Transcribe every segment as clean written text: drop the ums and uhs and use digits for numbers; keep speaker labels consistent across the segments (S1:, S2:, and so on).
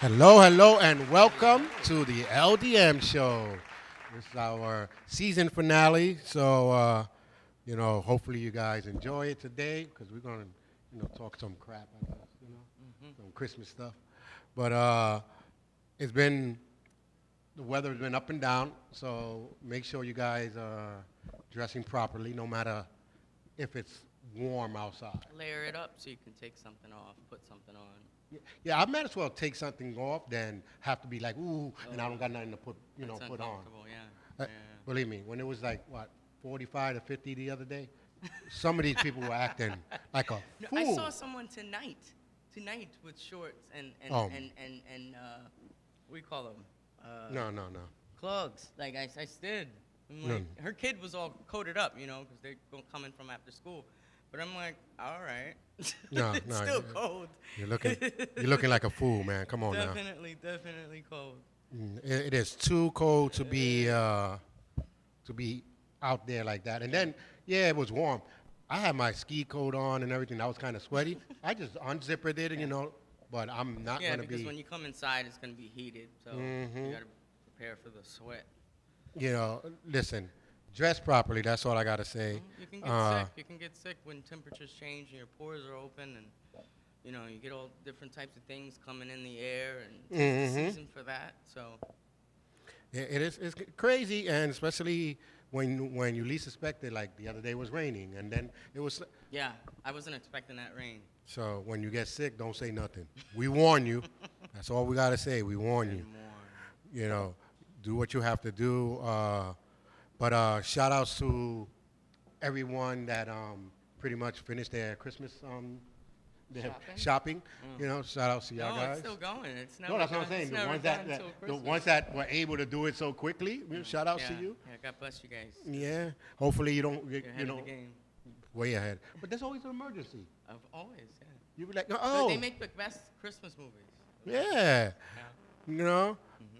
S1: Hello, hello, and welcome to the LDM Show. This is our season finale, so hopefully you guys enjoy it today because we're gonna, talk some crap, I guess, some Christmas stuff. But it's been the weather's been up and down, so make sure you guys are dressing properly, no matter if it's warm outside.
S2: Layer it up so you can take something off, put something on.
S1: Yeah, I might as well take something off than have to be like, ooh, and I don't got nothing to put,
S2: That's
S1: put on.
S2: uncomfortable,
S1: Uh, Believe me, when it was like, what, 45 to 50 the other day, some of these people were acting like a
S2: No,
S1: fool.
S2: I saw someone tonight with shorts
S1: Oh.
S2: and what do you call them?
S1: No.
S2: Clogs. Like I stood. I'm
S1: No.
S2: like, her kid was all coated up, because they're coming from after school. But I'm like, all right.
S1: No,
S2: It's
S1: no,
S2: still
S1: yeah.
S2: cold.
S1: You're looking like a fool, man. Come on now.
S2: Definitely cold.
S1: It is too cold to be out there like that. And then, yeah, it was warm. I had my ski coat on and everything. I was kind of sweaty. I just unzippered it, but I'm not
S2: Yeah,
S1: going to
S2: because
S1: be.
S2: when you come inside, it's going to be heated. So you got to prepare for the sweat.
S1: Listen, dress properly. That's all I got to say.
S2: You can get sick. You can get sick when temperatures change and your pores are open, and you get all different types of things coming in the air, and it's the season for that. So
S1: It is. It's crazy, and especially when you least expect it. Like the other day was raining, and then it was.
S2: yeah, I wasn't expecting that rain.
S1: So when you get sick, don't say nothing. We warn you. That's all we got to say. We warn you.
S2: Anymore.
S1: Do what you have to do. But shout outs to everyone that pretty much finished their Christmas their shopping. Shout outs to y'all
S2: No,
S1: guys.
S2: it's still going. It's never
S1: No, that's what I'm
S2: done-
S1: saying.
S2: it's
S1: The
S2: never
S1: ones
S2: done
S1: that
S2: till
S1: the
S2: Christmas.
S1: ones that were able to do it so quickly. Shout outs to you.
S2: Yeah, God bless you guys.
S1: Yeah. Hopefully you don't.
S2: You're ahead of the game.
S1: Way ahead. But there's always an emergency.
S2: Of always, yeah.
S1: You be like,
S2: But
S1: oh,
S2: they make the best Christmas movies.
S1: yeah.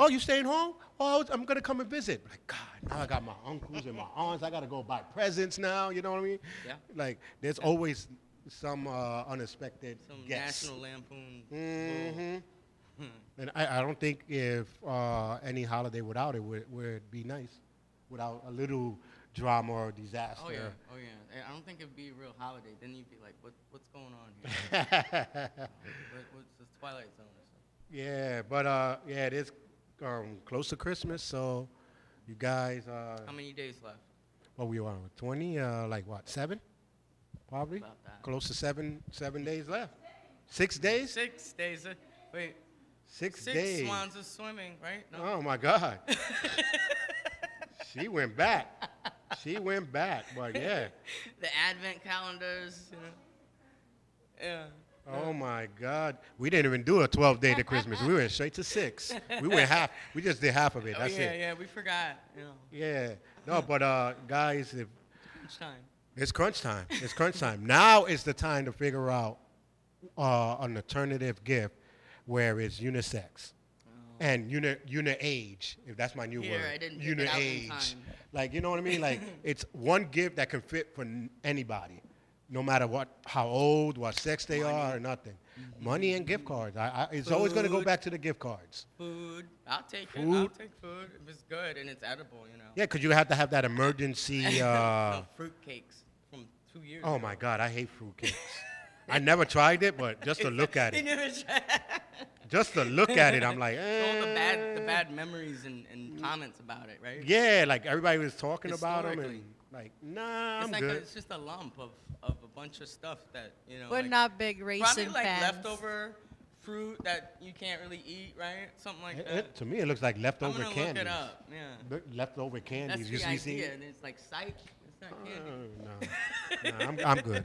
S1: Oh, you staying home? Oh, I'm gonna come and visit. Like, God, now I got my uncles and my aunts. I gotta go buy presents now. You know what I mean?
S2: Yeah.
S1: Like, there's always some unexpected
S2: Some
S1: guests.
S2: National Lampoon.
S1: Mm-hmm. And I don't think if any holiday without it would be nice, without a little drama or disaster.
S2: Oh yeah. I don't think it'd be a real holiday. Then you'd be like, what's going on here? What's the Twilight Zone or something?
S1: Yeah, but yeah, it is close to Christmas, so you guys.
S2: How many days left?
S1: What we on 20? Like what? 7? Probably.
S2: About that.
S1: Close to 7 days left. 6 days?
S2: 6 days. Wait.
S1: 6
S2: Six
S1: days.
S2: swans are swimming, right? No.
S1: Oh my God. She went back. She went back, but yeah.
S2: The Advent calendars. Yeah.
S1: Oh my God. We didn't even do a 12-day to Christmas. We went straight to 6. We went half. We just did half of it.
S2: Oh
S1: That's
S2: yeah,
S1: it.
S2: yeah. We forgot.
S1: Yeah. No, but guys, if
S2: Each time.
S1: it's crunch time. It's crunch time. Now is the time to figure out an alternative gift where it's unisex and uni age, if that's my new
S2: Here,
S1: word.
S2: I didn't pick it out in time.
S1: Like, you know what I mean? Like, it's one gift that can fit for anybody, no matter how old, what sex they are, or nothing. Money and gift cards. It's always going to go
S2: Food.
S1: back to the gift cards.
S2: Food. I'll take it. I'll
S1: Food.
S2: take food if it's good and it's edible.
S1: Yeah, because you have to have that emergency.
S2: No, fruit cakes from 2 years
S1: Oh
S2: ago.
S1: my God, I hate fruitcakes. I never tried it, but just to look at
S2: You
S1: it.
S2: never tried.
S1: Just to look at it, I'm like,
S2: All the bad memories and comments about it, right?
S1: Yeah, like everybody was talking about them, and
S2: Historically.
S1: like, nah,
S2: It's
S1: I'm
S2: like
S1: good.
S2: it's just a lump of a bunch of stuff that
S3: We're
S2: like,
S3: not big
S2: probably
S3: racing
S2: like
S3: fans.
S2: leftover fruit that you can't really eat, right? Something like that.
S1: To me, it looks like
S2: I'm
S1: leftover
S2: gonna
S1: candies.
S2: look it up. Yeah.
S1: Leftover candies.
S2: That's the
S1: You see?
S2: idea. And it's like psych. It's not candy.
S1: No, I'm good.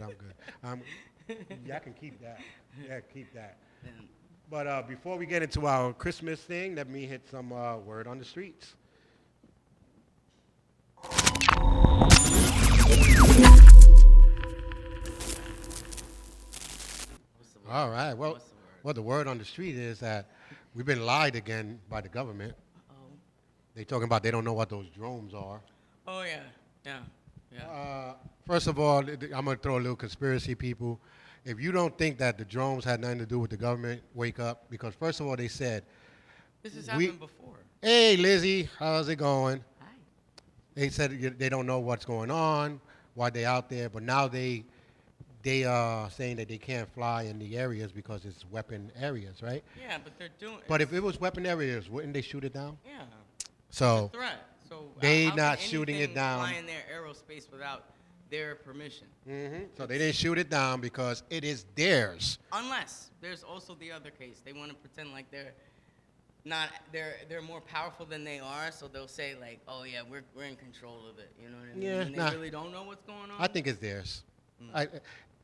S1: Yeah, I can keep that. Yeah, keep that.
S2: And
S1: But before we get into our Christmas thing, let me hit some word on the streets.
S2: what's the word?
S1: All right. Well,
S2: What's the word?
S1: well, the word on the street is that we've been lied again by the government.
S2: Oh.
S1: They talking about they don't know what those drones are.
S2: Oh yeah. Yeah. Yeah.
S1: First of all, I'm gonna throw a little conspiracy, people. if you don't think that the drones had nothing to do with the government, wake up. Because first of all, they said,
S2: This has happened before.
S1: hey, Lizzie, how's it going?
S2: Hi.
S1: They said they don't know what's going on, why they out there, but now they are saying that they can't fly in the areas because it's weapon areas, right?
S2: Yeah, but they're doing.
S1: But if it was weapon areas, wouldn't they shoot it down?
S2: Yeah.
S1: So
S2: It's a threat. So
S1: they
S2: how can
S1: not shooting it
S2: anything
S1: down.
S2: fly in their aerospace without their permission?
S1: So they didn't shoot it down because it is theirs.
S2: Unless there's also the other case. They want to pretend like they're not they're more powerful than they are, so they'll say like, "Oh yeah, we're in control of it." You know what I mean?
S1: Yeah,
S2: And they really don't know what's going on.
S1: I think it's theirs.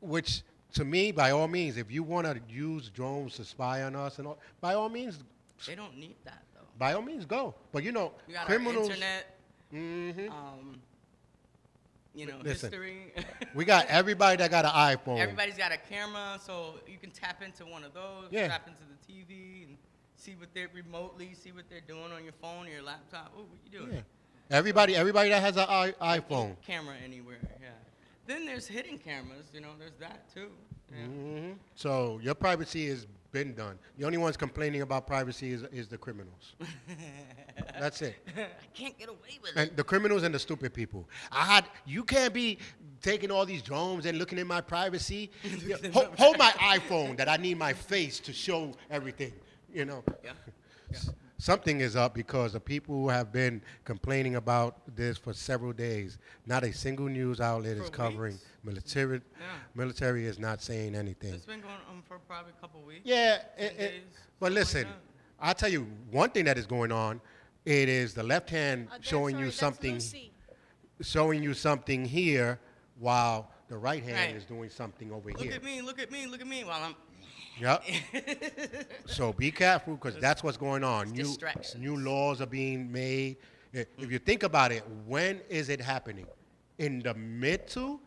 S1: Which to me, by all means, if you want to use drones to spy on us and all, by all means,
S2: They don't need that though.
S1: by all means, go. But you know,
S2: We got
S1: criminals.
S2: our internet.
S1: Listen,
S2: History.
S1: we got everybody that got an iPhone.
S2: Everybody's got a camera, so you can tap into one of those,
S1: Yeah.
S2: tap into the TV, and see what they're see what they're doing on your phone or your laptop. Oh, what you doing?
S1: Yeah. Everybody that has an iPhone.
S2: Camera anywhere, yeah. Then there's hidden cameras, there's that too. Yeah.
S1: So your privacy has been done. The only ones complaining about privacy is the criminals. That's it.
S2: I can't get away with
S1: And
S2: it.
S1: the criminals and the stupid people. You can't be taking all these drones and looking at my privacy. Hold my iPhone that I need my face to show everything.
S2: Yeah.
S1: Something is up because the people who have been complaining about this for several days, not a single news outlet is
S2: For
S1: covering.
S2: weeks?
S1: Military is not saying anything.
S2: It's been going on for probably a couple weeks.
S1: Yeah,
S2: 10 days,
S1: but
S2: something like
S1: listen,
S2: that.
S1: I'll tell you one thing that is going on. It is the left hand showing you
S3: That's
S1: something,
S3: Lucy.
S1: showing you something here, while the right hand
S2: Right.
S1: is doing something over
S2: Look
S1: here.
S2: at me, look at me, look at me while I'm.
S1: Yep. So be careful because that's what's going on.
S2: distractions.
S1: New laws are being made. If you think about it, when is it happening? In the middle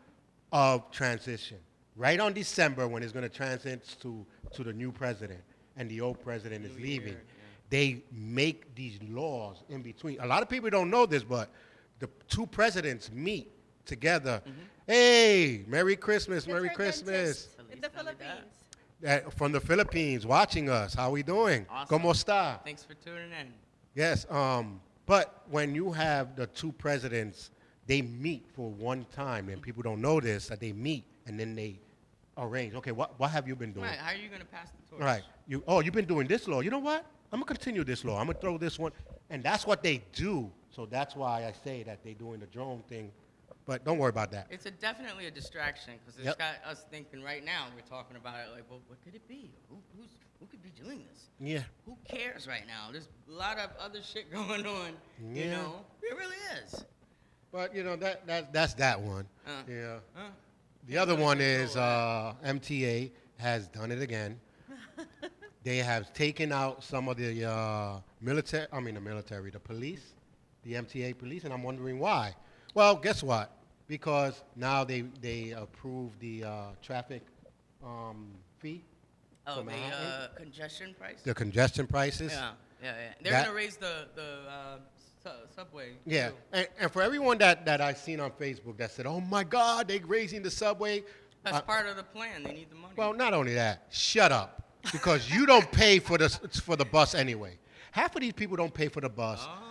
S1: of transition, right on December when it's going to transit to the new president and the old president is leaving.
S2: Year,
S1: They make these laws in between. A lot of people don't know this, but the two presidents meet together. Hey, Merry Christmas, Merry
S3: Different
S1: Christmas.
S3: dentists
S2: At
S3: in
S2: least
S3: the
S2: tell me that.
S3: Philippines.
S1: From the Philippines, watching us. How we doing?
S2: Awesome.
S1: ¿Cómo está?
S2: Thanks for tuning in.
S1: Yes. But when you have the two presidents, they meet for one time, and people don't know this, that they meet, and then they arrange. Okay, what have you been doing?
S2: Right, how are you going to pass the torch?
S1: Right. You've been doing this law. You know what? I'm going to continue this law. I'm going to throw this one. And that's what they do. So that's why I say that they're doing the drone thing. But don't worry about that.
S2: It's definitely a distraction because it's
S1: Yep.
S2: got us thinking right now. We're talking about it like, well, what could it be? Who could be doing this?
S1: Yeah.
S2: Who cares right now? There's a lot of other shit going on.
S1: Yeah.
S2: You know, it really is.
S1: But, that's that one. Yeah.
S2: Huh?
S1: The other
S2: really
S1: one
S2: control
S1: is
S2: that.
S1: MTA has done it again. They have taken out some of the the police, the MTA police, and I'm wondering why. Well, guess what? Because now they approved the traffic fee,
S2: Oh,
S1: for
S2: the
S1: Manhattan?
S2: congestion price?
S1: the congestion prices.
S2: Yeah. They're
S1: That-
S2: going to raise the subway.
S1: Yeah,
S2: too.
S1: and for everyone that I've seen on Facebook that said, "Oh my God, they're raising the subway."
S2: That's part of the plan. They need the money.
S1: Well, not only that, shut up, because you don't pay for the bus anyway. Half of these people don't pay for the bus.
S2: Ah.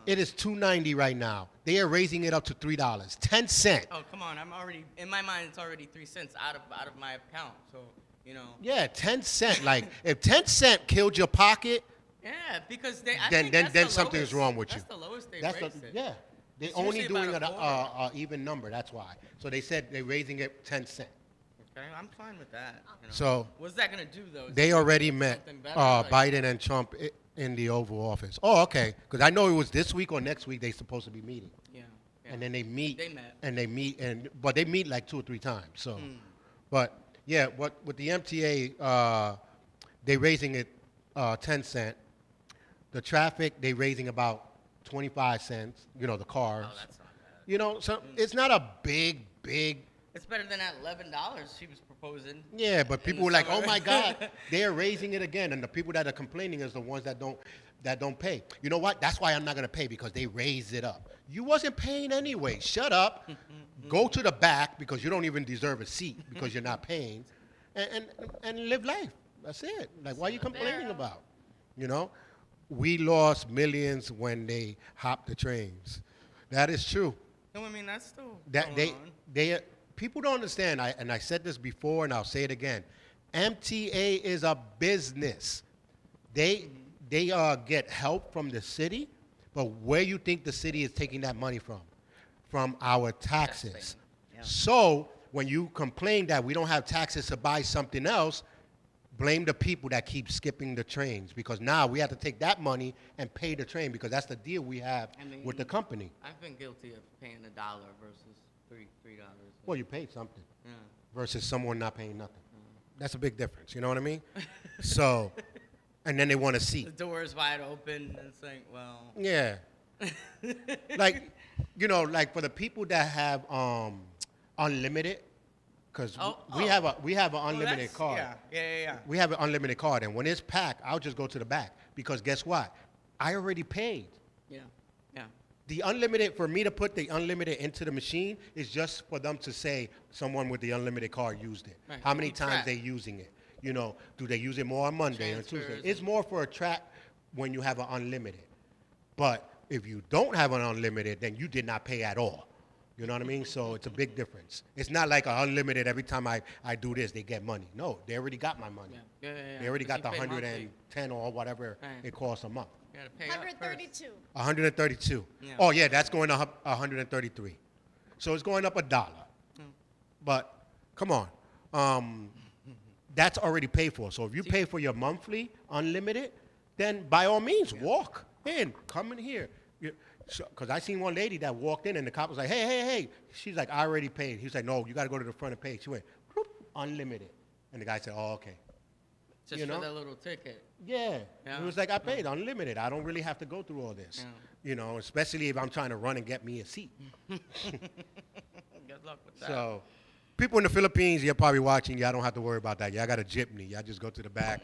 S1: It is $2.90 right now. They are raising it up to $3, 10 cents.
S2: Oh, come on. I'm already, in my mind, it's already 3 cents out of my account. So,
S1: Yeah, 10 cents. Like if 10 cents killed your pocket,
S2: Yeah, because I
S1: Then-
S2: think
S1: then-
S2: that's
S1: then
S2: the
S1: something is
S2: lowest.
S1: wrong with
S2: That's
S1: you.
S2: the lowest they
S1: that's
S2: raised it.
S1: yeah. They're
S2: It's
S1: only
S2: usually
S1: doing
S2: about
S1: an
S2: a quarter.
S1: even number. That's why. So they said they're raising it 10 cents.
S2: Okay, I'm fine with that.
S1: So
S2: What's that going to do, though? Is
S1: they
S2: it
S1: already
S2: gonna do
S1: met
S2: something better? Like-
S1: Biden and Trump in the Oval Office. Oh, okay. Because I know it was this week or next week they're supposed to be meeting.
S2: Yeah.
S1: And then they meet.
S2: They met.
S1: And they meet, but they meet like 2 or 3 times. So, but yeah, with the MTA, they raising it 10 cents. The traffic they raising about 25 cents. The cars.
S2: Oh, that's not bad.
S1: So it's not a big.
S2: It's better than that $11 she was proposing.
S1: Yeah, but
S2: in
S1: people
S2: the
S1: were like,
S2: summer.
S1: "Oh my God, they're raising it again," and the people that are complaining is the ones that don't pay. You know what? That's why I'm not gonna pay because they raised it up. You wasn't paying anyway. Shut up. Go to the back because you don't even deserve a seat because you're not paying. and, and live life. That's it. Like, what are you complaining
S2: There.
S1: about? You know, we lost millions when they hopped the trains. That is true.
S2: No, I mean, that's still
S1: That
S2: going on.
S1: they people don't understand. And I said this before, and I'll say it again. MTA is a business. They get help from the city, but where you think the city is taking that money from? From our taxes.
S2: Taxpaying, yeah.
S1: So when you complain that we don't have taxes to buy something else, blame the people that keep skipping the trains, because now we have to take that money and pay the train, because that's the deal we have
S2: I mean,
S1: with the company.
S2: I've been guilty of paying $1 versus $3.
S1: Well, you paid something
S2: Yeah.
S1: versus someone not paying nothing. That's a big difference. You know what I mean? So, and then they want a
S2: The
S1: seat.
S2: door is wide open, and it's like, well.
S1: Yeah. Like, you know, like for the people that have unlimited, because we have an unlimited
S2: that's-
S1: card.
S2: Yeah.
S1: We have an unlimited card, and when it's packed, I'll just go to the back, because guess what? I already paid.
S2: Yeah.
S1: The unlimited, for me to put the unlimited into the machine, is just for them to say someone with the unlimited card used it.
S2: Right.
S1: How many
S2: Keep
S1: times
S2: track.
S1: they using it? You know, do they use it more on Monday or Tuesday?
S2: Transfers
S1: It's more for a track when you have an unlimited. But if you don't have an unlimited, then you did not pay at all. You know what I mean? So it's a big difference. It's not like an unlimited, every time I do this, they get money. No, they already got my money.
S2: Yeah.
S1: They already
S2: 'Cause
S1: got the
S2: you pay monthly.
S1: 110 or whatever
S2: Right.
S1: it costs a month.
S2: You gotta pay up first.
S3: 132.
S1: 132.
S2: Yeah.
S1: Oh yeah, that's going up 133. So it's going up $1. But come on, that's already paid for. So if you pay for your monthly unlimited, then by all means walk in, come in here. Because I seen one lady that walked in and the cop was like, hey. She's like, I already paid. He was like, no, you got to go to the front and pay. She went, "Bloop, unlimited. And the guy said, oh, okay.
S2: Just
S1: you know?
S2: for that little ticket.
S1: Yeah.
S2: Yeah.
S1: It was like, I paid unlimited. I don't really have to go through all this.
S2: Yeah.
S1: You know, especially if I'm trying to run and get me a seat.
S2: Good luck with that.
S1: So, people in the Philippines, you're probably watching. Y'all don't have to worry about that. Y'all got a jeepney. Y'all just go to the back.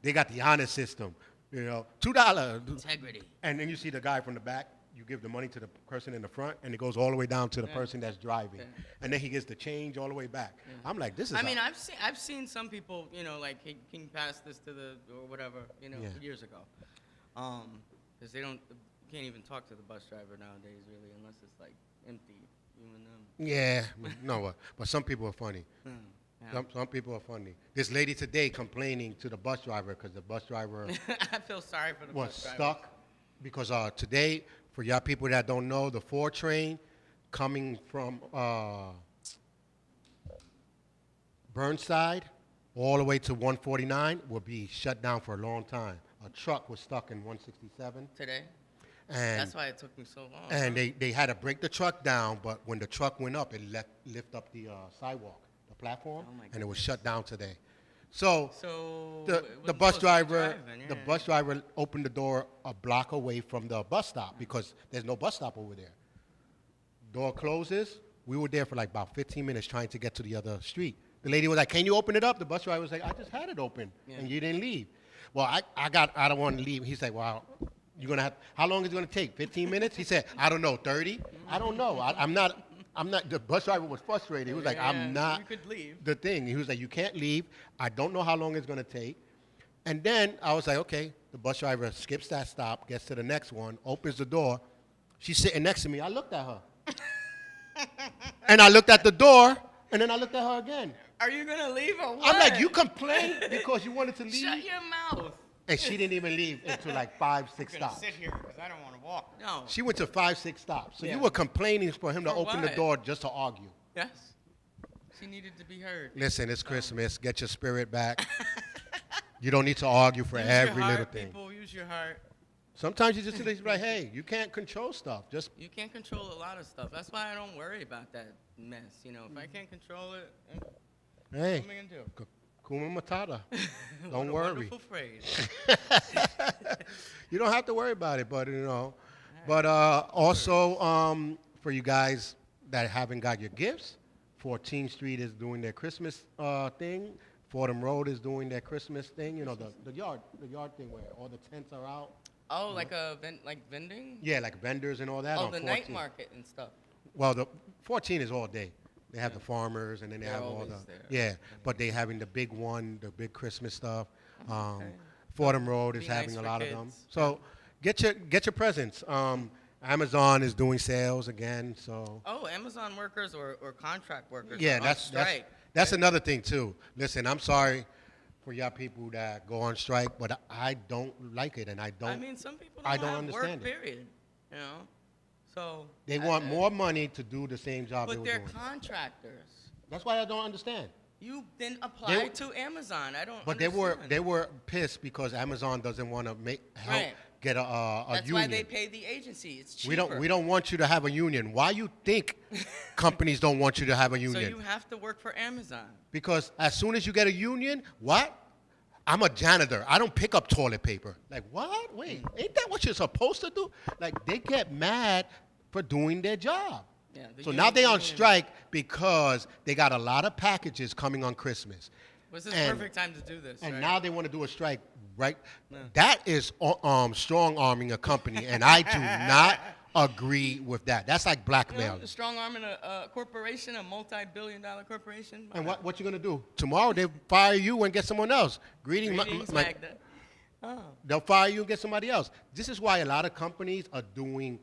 S1: They got the honor system. You know, $2.
S2: Integrity.
S1: And then you see the guy from the back. You give the money to the person in the front, and it goes all the way down to the person that's driving.
S2: Yeah.
S1: And then he gets the change all the way back. I'm like, this is.
S2: I mean, I've seen some people, you know, like, hey, can you pass this to the or whatever, you know,
S1: Yeah.
S2: years ago, because they can't even talk to the bus driver nowadays, really, unless it's like empty, you and them.
S1: Yeah, no, but some people are funny.
S2: Yeah.
S1: Some people are funny. This lady today complaining to the bus driver because the bus driver
S2: I feel sorry for the
S1: was
S2: bus driver.
S1: stuck because today, for y'all people that don't know, the 4 train coming from Burnside all the way to 149 will be shut down for a long time. A truck was stuck in 167,
S2: Today.
S1: and
S2: That's why it took me so long.
S1: and
S2: huh?
S1: they had to break the truck down, but when the truck went up, it lift up the sidewalk, the platform,
S2: Oh my
S1: and it was shut down today. So
S2: So
S1: the
S2: it wasn't
S1: bus
S2: supposed to be
S1: driver
S2: driving,
S1: the
S2: yeah.
S1: bus driver opened the door a block away from the bus stop because there's no bus stop over there. Door closes. We were there for like about 15 minutes trying to get to the other street. The lady was like, "Can you open it up?" The bus driver was like, "I just had it open,
S2: Yeah.
S1: and you didn't leave." Well, I don't want to leave. He's like, "Well, you're gonna have. How long is it gonna take? 15 minutes?" He said, "I don't know, 30. I don't know. I'm not. The bus driver was frustrated. He was like,
S2: Yeah,
S1: "I'm not."
S2: You could leave.
S1: The thing. He was like, "You can't leave. I don't know how long it's gonna take." And then I was like, "Okay." The bus driver skips that stop, gets to the next one, opens the door. She's sitting next to me. I looked at her, and I looked at the door, and then I looked at her again.
S2: Are you gonna leave or what?
S1: I'm like, "You complained because you wanted to leave,"
S2: Shut your mouth.
S1: and she didn't even leave until like 5, 6
S2: I'm gonna
S1: stops.
S2: sit here because I don't want to walk. No.
S1: She went to 5, 6 stops. So
S2: Yeah.
S1: you were complaining for him to
S2: For
S1: open the
S2: what?
S1: door just to argue.
S2: Yes. She needed to be heard.
S1: Listen, it's Christmas. Get your spirit back. You don't need to argue for
S2: Use
S1: every
S2: your
S1: little
S2: heart,
S1: thing.
S2: People, use your heart.
S1: Sometimes you just need to be like, "Hey, you can't control stuff. Just
S2: You can't control a lot of stuff. That's why I don't worry about that mess. You know, if I can't control it,
S1: hey,
S2: what am I gonna do?
S1: kuma matata.
S2: What
S1: Don't
S2: a
S1: worry.
S2: Wonderful phrase.
S1: You don't have to worry about it, but you know. But also for you guys that haven't got your gifts, 14th Street is doing their Christmas thing. Fordham Road is doing their Christmas thing. You know, the yard thing where all the tents are out.
S2: Oh, like vending?
S1: Yeah, like vendors and all that.
S2: Oh,
S1: on
S2: the
S1: 14th.
S2: night market and stuff.
S1: Well, the 14 is all day. They have the farmers, and then they
S2: They're
S1: have all
S2: always
S1: the
S2: there.
S1: yeah. But they having the big one, the big Christmas stuff.
S2: Okay.
S1: Fordham Road
S2: Be
S1: is
S2: nice
S1: having a
S2: for
S1: lot of them.
S2: kids.
S1: So get your presents. Amazon is doing sales again. So
S2: Oh, Amazon workers or contract workers
S1: yeah,
S2: are on
S1: that's
S2: strike.
S1: that's another thing too. Listen, I'm sorry for y'all people that go on strike, but I don't like it, and I don't.
S2: I mean, some people
S1: I
S2: don't
S1: don't
S2: have
S1: understand
S2: work,
S1: it.
S2: period. You know? So.
S1: They want more money to do the same job they
S2: But
S1: were
S2: they're
S1: doing.
S2: contractors.
S1: That's why I don't understand.
S2: You then apply to Amazon. I don't
S1: But
S2: understand.
S1: they were pissed because Amazon doesn't want to help
S2: Right.
S1: get a
S2: That's
S1: union.
S2: why they pay the agency. It's cheaper.
S1: We don't want you to have a union. Why you think companies don't want you to have a
S2: So
S1: union?
S2: you have to work for Amazon.
S1: Because as soon as you get a union, what? I'm a janitor. I don't pick up toilet paper. Like what? Wait, ain't that what you're supposed to do? Like they get mad for doing their job.
S2: Yeah, the
S1: So now they on
S2: union-
S1: strike because they got a lot of packages coming on Christmas.
S2: This is
S1: and-
S2: perfect time to do this.
S1: And
S2: right?
S1: now they want to do a strike, right?
S2: Yeah.
S1: That is strong arming a company, and I do not agree with that. That's like blackmail.
S2: Strong arming a corporation, a multi-billion-dollar corporation.
S1: And what you gonna do? Tomorrow they fire you and get someone else.
S2: Greetings,
S1: Magda.
S2: Oh.
S1: They'll fire you and get somebody else. This is why a lot of companies are doing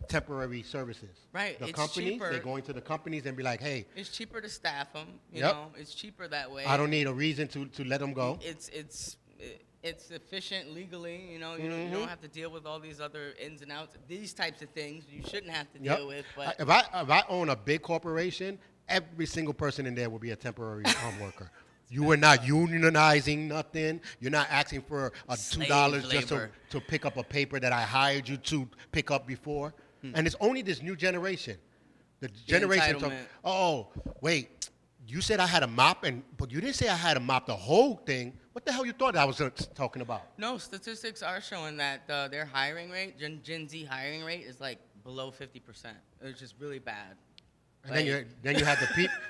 S1: temporary services.
S2: Right,
S1: The
S2: it's
S1: companies,
S2: cheaper.
S1: they're going to the companies and be like, hey,
S2: It's cheaper to staff them. You
S1: Yep.
S2: know, it's cheaper that way.
S1: I don't need a reason to let them go.
S2: It's efficient legally. You know, you
S1: Mm-hmm.
S2: don't have to deal with all these other ins and outs. These types of things you shouldn't have to
S1: Yep.
S2: deal with. But
S1: If I own a big corporation, every single person in there will be a temporary worker. You are not unionizing nothing. You're not asking for $2 just
S2: labor.
S1: to pick up a paper that I hired you to pick up before. And it's only this new generation. The generation talk,
S2: entitlement.
S1: oh, wait, you said I had a mop, but you didn't say I had to mop the whole thing. What the hell you thought I was talking about?
S2: no, statistics are showing that their hiring rate, Gen Z hiring rate, is like below 50%. It's just really bad.
S1: And then you had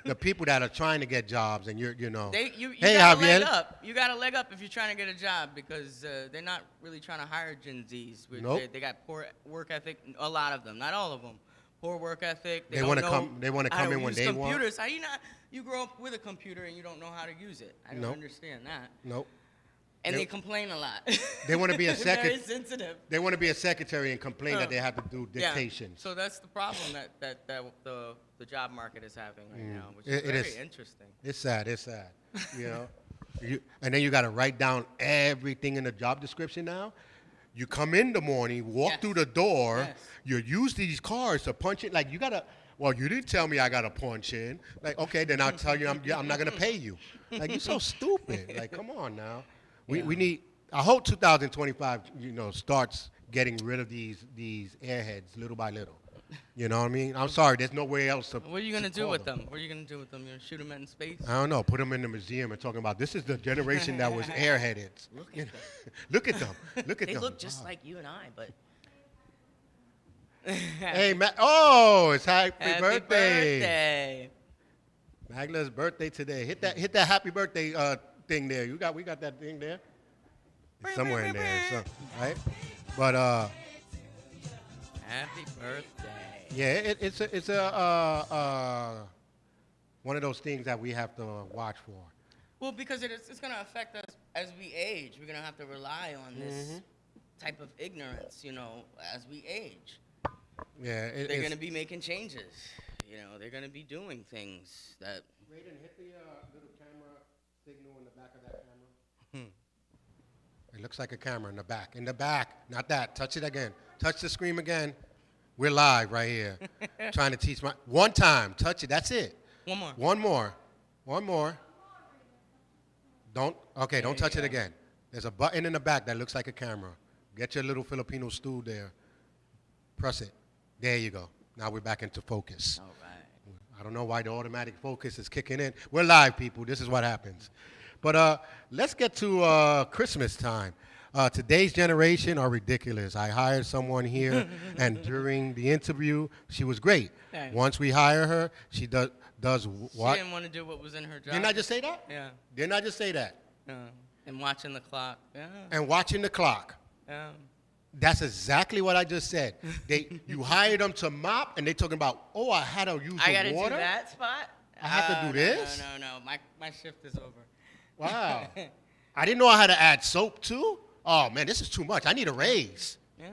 S1: the people that are trying to get jobs, and you know.
S2: You
S1: Hey,
S2: got a leg
S1: Javier.
S2: up. You got a leg up if you're trying to get a job because they're not really trying to hire Gen Zs.
S1: Nope.
S2: They got poor work ethic. A lot of them, not all of them. Poor work ethic.
S1: They
S2: don't
S1: wanna
S2: know
S1: come- they wanna
S2: how
S1: come
S2: to
S1: in when
S2: use
S1: they want.
S2: computers. How you not? You grow up with a computer and you don't know how to use it. I don't
S1: Nope.
S2: understand that.
S1: Nope.
S2: And
S1: They-
S2: they complain a lot.
S1: They wanna be a
S2: They're very
S1: second-
S2: sensitive.
S1: They want to be a secretary and complain that they have to do
S2: Yeah.
S1: dictations.
S2: So that's the problem that the job market is having right now, which
S1: It
S2: is very
S1: is.
S2: interesting.
S1: It's sad. It's sad. You know, and then you got to write down everything in the job description now. You come in the morning, walk
S2: Yes.
S1: through the door.
S2: Yes.
S1: You use these cards to punch it. Like you gotta. Well, you didn't tell me I gotta punch in. Like okay, then I'll tell you I'm not gonna pay you. Like you're so stupid. Like come on now. We need. I hope 2025 starts getting rid of these airheads little by little. You know what I mean? I'm sorry. There's nowhere else to.
S2: What are you gonna
S1: to
S2: do
S1: call
S2: with them? What are you gonna do with them? You gonna shoot them in space?
S1: I don't know. Put them in the museum and talking about this is the generation that was airheaded.
S2: Look
S1: You
S2: at
S1: know?
S2: them.
S1: Look at them. Look at
S2: They
S1: them.
S2: look just like you and I, but.
S1: Hey, oh, it's happy
S2: Happy
S1: birthday.
S2: birthday.
S1: Magla's birthday today. Hit that happy birthday thing there. We got that thing there. It's somewhere in there, right? But
S2: Happy birthday.
S1: yeah, it's one of those things that we have to watch for.
S2: Well, because it's going to affect us as we age. We're going to have to rely on this type of ignorance, as we age.
S1: Yeah,
S2: They're going to be making changes. They're going to be doing things that.
S1: Raiden, hit the little camera signal in the back of that camera. It looks like a camera in the back. In the back, not that. Touch it again. Touch the screen again. We're live right here. Trying to teach one time. Touch it. That's it.
S2: One more.
S1: One more. Don't touch it again. There's a button in the back that looks like a camera. Get your little Filipino stool there. Press it. There you go. Now we're back into focus.
S2: All right.
S1: I don't know why the automatic focus is kicking in. We're live, people. This is what happens. But let's get to Christmas time. Today's generation are ridiculous. I hired someone here, and during the interview, she was great.
S2: Thanks.
S1: Once we hire her, she does what?
S2: She didn't want to do what was in her job.
S1: Didn't I just say that?
S2: Yeah.
S1: Didn't I just say that?
S2: Yeah. And watching the clock. Yeah.
S1: And watching the clock.
S2: Yeah.
S1: That's exactly what I just said. You hired them to mop, and they talking about, oh, I had to use
S2: I
S1: the
S2: gotta
S1: water.
S2: do that spot.
S1: I have to do this?
S2: No. My shift is over.
S1: Wow. I didn't know I had to add soap too. Oh man, this is too much. I need a raise.
S2: Yeah.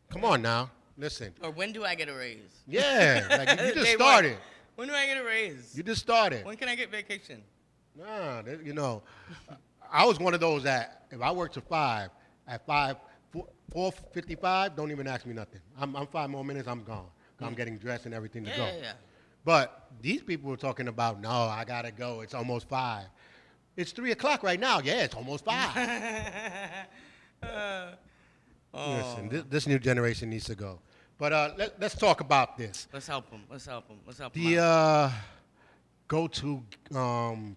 S1: Come on now, listen.
S2: Or when do I get a raise?
S1: Yeah, like you just
S2: Day
S1: started.
S2: When do I get a raise?
S1: You just started.
S2: When can I get vacation?
S1: Nah, you know, I was one of those that if I worked till 5, at 4:55, don't even ask me nothing. I'm 5 more minutes, I'm gone. I'm getting dressed and everything to go.
S2: Yeah.
S1: But these people were talking about, no, I gotta go. It's almost 5. It's 3 o'clock right now. Yeah, it's almost 5. Listen, this new generation needs to go. But let's talk about this.
S2: Let's help them. Let's help them.
S1: The go-to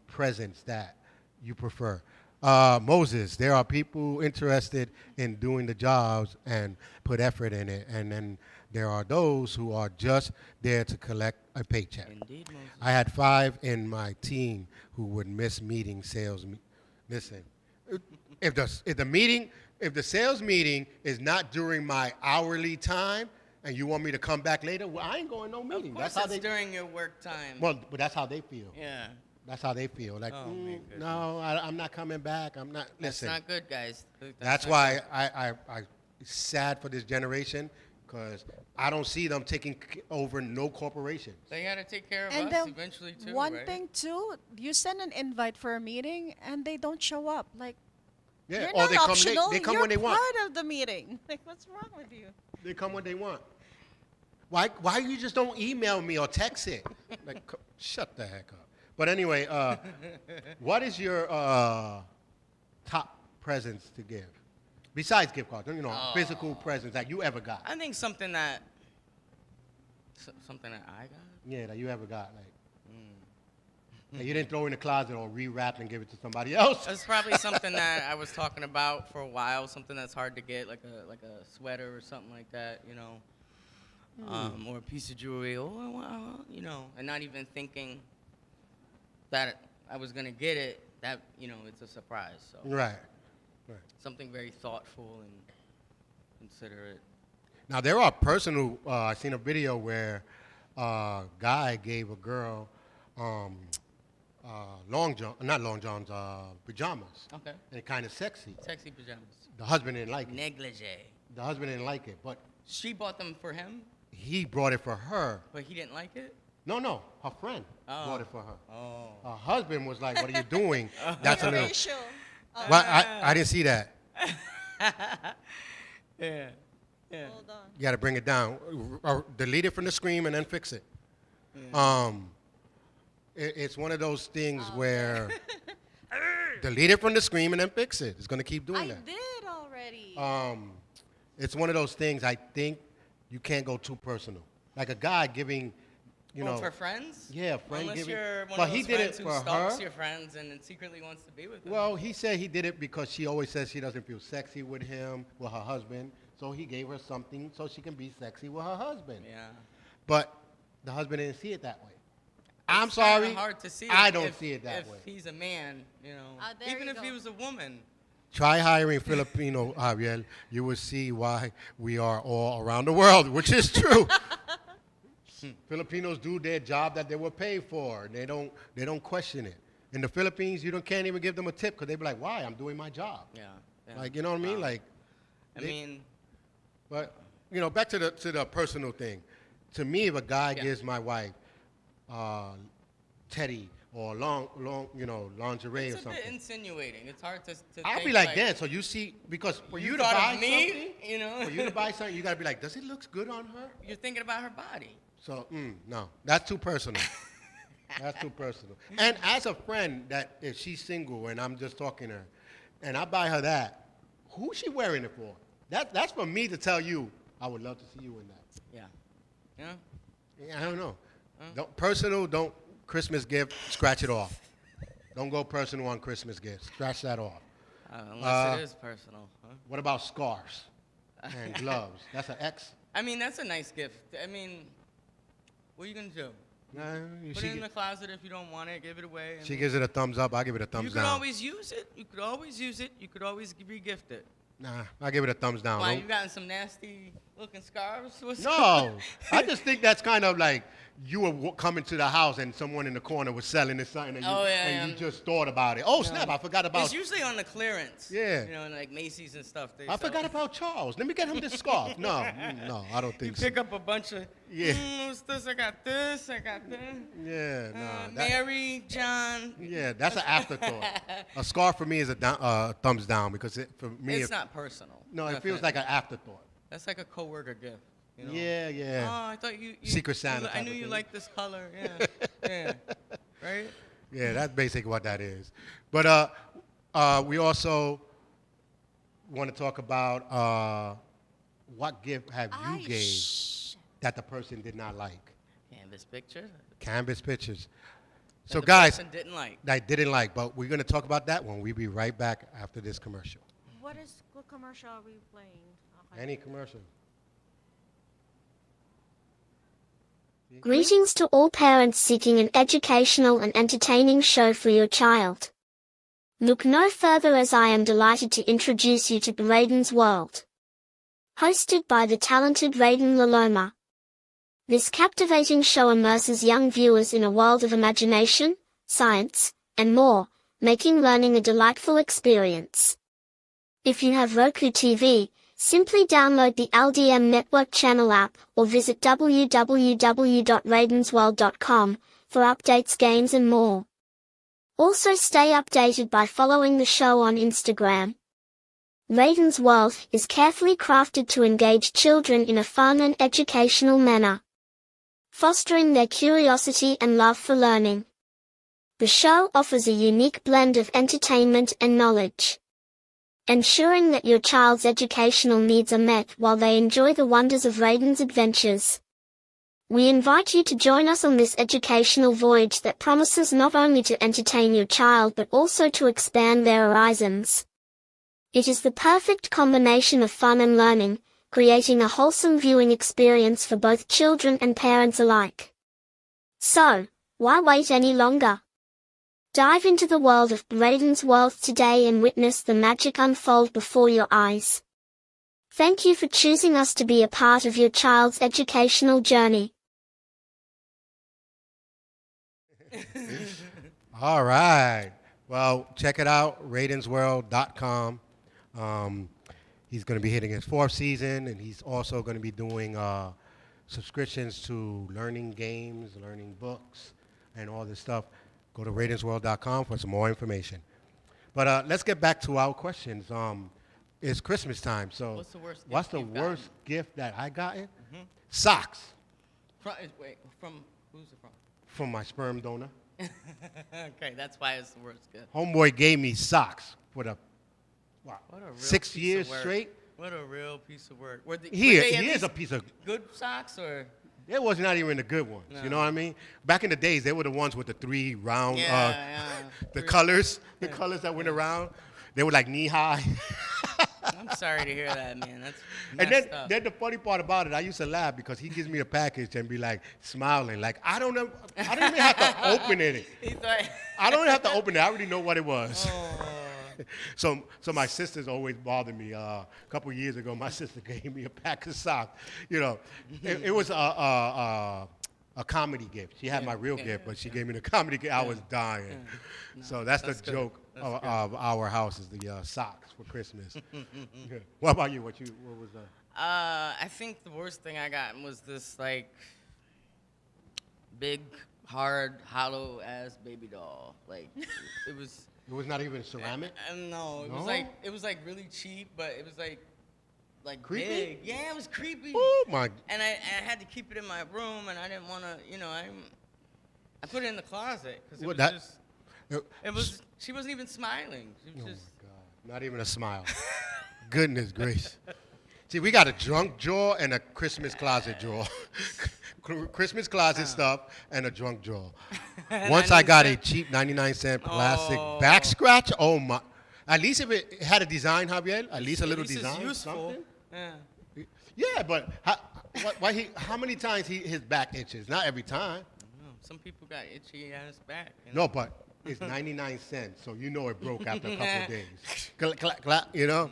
S1: presents that you prefer. Moses, there are people interested in doing the jobs and put effort in it, and then there are those who are just there to collect a paycheck.
S2: Indeed, Moses.
S1: I had 5 in my team who would miss meeting sales. Listen, if the sales meeting is not during my hourly time, and you want me to come back later, well, I ain't going to no meeting.
S2: Of course,
S1: that's how
S2: it's during your work time.
S1: Well, but that's how they feel.
S2: Yeah.
S1: That's how they feel. Like,
S2: Oh, my goodness.
S1: no, I'm not coming back. I'm not. Listen,
S2: That's not good, guys.
S1: that's
S2: not
S1: why
S2: good.
S1: I sad for this generation because I don't see them taking over no corporations.
S2: They got to take care of
S3: And
S2: us
S3: then
S2: eventually, too,
S3: one
S2: right?
S3: thing too, you send an invite for a meeting and they don't show up. Like,
S1: Yeah,
S3: you're
S1: or
S3: not
S1: they come
S3: optional.
S1: late. They come
S3: you're
S1: when they want.
S3: part of the meeting. Like, what's wrong with you?
S1: They come when they want. Why you just don't email me or text it? Like, shut the heck up. But anyway, what is your top presents to give? Besides gift cards, physical presents that you ever got.
S2: I think something that I got.
S1: Yeah, that you ever got. Like you didn't throw in the closet or rewrap and give it to somebody else.
S2: That's probably something that I was talking about for a while. Something that's hard to get, like a sweater or something like that, or a piece of jewelry, and not even thinking that I was gonna get it. That it's a surprise. So
S1: Right.
S2: something very thoughtful and considerate.
S1: Now there are personal. I seen a video where a guy gave a girl not long johns, pajamas.
S2: Okay.
S1: And it kind of sexy.
S2: Sexy pajamas.
S1: The husband didn't like it.
S2: Negligee.
S1: The husband didn't like it, but
S2: She bought them for him,
S1: he brought it for her.
S2: but he didn't like it.
S1: No, her friend
S2: Oh.
S1: bought it for her.
S2: Oh.
S1: Her husband was like, "What are you doing?" That's a little.
S3: Racial.
S1: Well, I didn't see that.
S2: Yeah.
S3: Hold on.
S1: You got to bring it down. Or delete it from the screen and then fix it. It's one of those things where delete it from the screen and then fix it. It's going to keep doing
S3: I
S1: that.
S3: did already.
S1: It's one of those things I think you can't go too personal. Like a guy giving,
S2: For friends?
S1: Yeah, friend
S2: Unless
S1: giving.
S2: you're one
S1: But
S2: of
S1: he
S2: those
S1: did
S2: friends
S1: it
S2: who
S1: for
S2: stalks
S1: her.
S2: your friends and then secretly wants to be with them.
S1: Well, he said he did it because she always says she doesn't feel sexy with him, with her husband. So he gave her something so she can be sexy with her husband.
S2: Yeah.
S1: But the husband didn't see it that way.
S2: It's
S1: I'm
S2: kinda
S1: sorry.
S2: hard to see
S1: I
S2: if-
S1: don't
S2: if-
S1: see it that
S2: if
S1: way.
S2: he's a man,
S3: there
S2: even
S3: you
S2: if he
S3: go.
S2: was a woman.
S1: Try hiring Filipino, Ariel. You will see why we are all around the world, which is true. Filipinos do their job that they were paid for. They don't question it. In the Philippines, can't even give them a tip because they be like, "Why? I'm doing my job."
S2: Yeah.
S1: Like, you know what I mean?
S2: Wow.
S1: Like,
S2: I
S1: they-
S2: mean,
S1: but back to the personal thing. To me, if a guy
S2: Yeah.
S1: gives my wife teddy or long lingerie
S2: it's
S1: or
S2: a
S1: something,
S2: bit insinuating. It's hard to
S1: I'll
S2: think,
S1: be like, "Damn!" So you see, because for you to
S2: thought
S1: buy
S2: of me,
S1: something, for you to buy something, you gotta be like, "Does it look good on her?"
S2: You're thinking about her body.
S1: So no, that's too personal. That's too personal. And as a friend, that if she's single and I'm just talking to her, and I buy her that, who's she wearing it for? That's for me to tell you. I would love to see you in that.
S2: Yeah. Yeah.
S1: Yeah, I don't know. Don't Christmas gift. Scratch it off. Don't go personal on Christmas gifts. Scratch that off.
S2: Unless it is personal. Huh?
S1: What about scarves and gloves? That's an X.
S2: I mean, that's a nice gift. I mean, what are you gonna do?
S1: Nah,
S2: Put it in the closet if you don't want it. Give it away.
S1: she gives it a thumbs up. I give it a thumbs
S2: You could
S1: down.
S2: always use it. You could always use it. You could always re-gift it.
S1: Nah, I give it a thumbs down.
S2: Why,
S1: Don't-
S2: you gotten some nasty looking scars? What's
S1: No, I just think that's kind of like you were coming to the house and someone in the corner was selling it something and,
S2: Oh, yeah,
S1: and
S2: yeah.
S1: you just thought about it. Oh, snap, I forgot about
S2: It's usually on the clearance.
S1: Yeah.
S2: You know, in like Macy's and stuff.
S1: I forgot about Charles. Let me get him this scarf. No, no, I don't
S2: You
S1: think so.
S2: pick up a bunch of,
S1: Yeah.
S2: what's this? I got this. I got this.
S1: Yeah, no. that-
S2: Mary, John.
S1: yeah, that's an afterthought. A scarf for me is a thumbs down because for me,
S2: It's not personal.
S1: no, it feels like an afterthought.
S2: That's like a coworker gift. You know?
S1: Yeah, yeah.
S2: Oh, I thought you
S1: Secret Santa
S2: I
S1: type
S2: knew
S1: of
S2: you
S1: thing.
S2: liked this color. Yeah, yeah. Right.
S1: Yeah, that's basically what that is. But we also want to talk about what gift have you gave that the person did not like?
S2: Canvas picture.
S1: Canvas pictures.
S2: that
S1: So
S2: the
S1: guys,
S2: person didn't like.
S1: that didn't like, but we're going to talk about that when we be right back after this commercial.
S3: What commercial are we playing? Okay.
S1: Any commercial?
S4: Greetings to all parents seeking an educational and entertaining show for your child. Look no further as I am delighted to introduce you to Raiden's World. Hosted by the talented Raiden Laloma. This captivating show immerses young viewers in a world of imagination, science, and more, making learning a delightful experience. If you have Roku TV, simply download the LDM Network channel app or visit www.raidensworld.com for updates, games and more. Also stay updated by following the show on Instagram. Raiden's World is carefully crafted to engage children in a fun and educational manner, fostering their curiosity and love for learning. The show offers a unique blend of entertainment and knowledge, ensuring that your child's educational needs are met while they enjoy the wonders of Raiden's adventures. We invite you to join us on this educational voyage that promises not only to entertain your child but also to expand their horizons. It is the perfect combination of fun and learning, creating a wholesome viewing experience for both children and parents alike. So, why wait any longer? Dive into the world of Raiden's World today and witness the magic unfold before your eyes. Thank you for choosing us to be a part of your child's educational journey.
S1: All right. Well, check it out, raidensworld.com. He's going to be hitting his 4th season, and he's also going to be doing subscriptions to learning games, learning books, and all this stuff. Go to raidensworld.com for some more information. But let's get back to our questions. It's Christmas time, so
S2: What's the worst gift
S1: what's the
S2: you've
S1: worst gift that I gotten? Socks
S2: Wait, from who's it from?
S1: from my sperm donor.
S2: Okay, that's why it's the worst gift.
S1: Homeboy gave me socks for the
S2: What a real
S1: 6
S2: piece
S1: years
S2: of work.
S1: straight.
S2: What a real piece of work. Were they
S1: Here's
S2: at
S1: a
S2: least
S1: piece of.
S2: good socks or?
S1: It was not even the good ones.
S2: No.
S1: You know what I mean? Back in the days, they were the ones with the 3 round,
S2: Yeah.
S1: the colors that went around. They were like knee high.
S2: I'm sorry to hear that, man. That's
S1: And
S2: messed up.
S1: then the funny part about it, I used to laugh because he gives me a package and be like smiling, like I don't even have to open it.
S2: He's like,
S1: I don't even have to open it. I already know what it was.
S2: oh.
S1: So my sisters always bothered me. A couple of years ago, my sister gave me a pack of socks. You know, it was a comedy gift. She had my real gift, but she gave me the comedy gift. I was dying.
S2: No,
S1: So that's the
S2: good.
S1: joke
S2: That's
S1: of our house is the socks for Christmas. What about you? What was that?
S2: I think the worst thing I got was this like big, hard, hollow ass baby doll. Like it was.
S1: It was not even ceramic.
S2: No,
S1: No?
S2: it was like really cheap, but it was like
S1: Creepy?
S2: big. Yeah, it was creepy.
S1: Oh my!
S2: And I had to keep it in my room, and I didn't want to, I put it in the closet because
S1: What,
S2: it was. She wasn't even smiling. She was
S1: Oh
S2: just.
S1: my God! Not even a smile. Goodness gracious. See, we got a drunk drawer and a Christmas closet drawer. Christmas closet stuff and a drunk drawer. Once I got a cheap 99-cent plastic
S2: Oh.
S1: back scratch, oh my. At least if it had a design, Javier, at least a little
S2: It's
S1: design.
S2: useful.
S1: Something.
S2: Yeah.
S1: Yeah, but how many times his back itches? Not every time.
S2: I don't know. Some people got itchy ass back. You know?
S1: No, but it's 99 cents, so you know it broke after a couple of days. You know?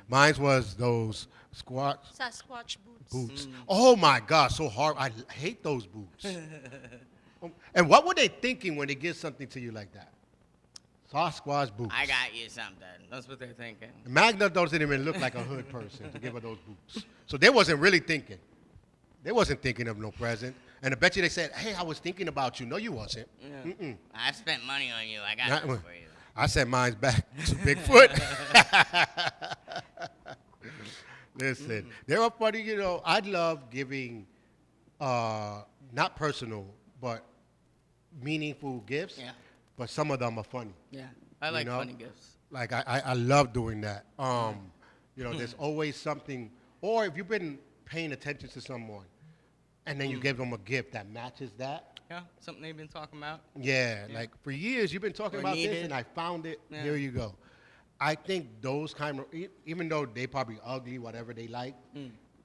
S1: Mine was those
S3: Sasquatch boots.
S1: boots. Oh my God, so hard. I hate those boots. And what were they thinking when they give something to you like that? Sasquatch boots.
S2: I got you something. That's what they're thinking.
S1: Magna doesn't even look like a hood person to give her those boots. So they wasn't really thinking. They wasn't thinking of no present. And I bet you they said, hey, I was thinking about you. No, you wasn't.
S2: Yeah.
S1: Mm-mm.
S2: I spent money on you. I got
S1: Not
S2: it
S1: one.
S2: for you.
S1: I sent mine back to Bigfoot. Listen, they were funny, you know. I love giving, not personal, but meaningful gifts.
S2: Yeah.
S1: But some of them are funny.
S2: Yeah. I like
S1: know?
S2: funny gifts.
S1: Like I love doing that. You know, there's always something. Or if you've been paying attention to someone, and then you give them a gift that matches that.
S2: Yeah. Something they've been talking about.
S1: Yeah, like for years you've been talking
S2: Or
S1: about this,
S2: needed.
S1: and I found it.
S2: Yeah.
S1: Here you go. I think those kind of, even though they probably ugly, whatever they like,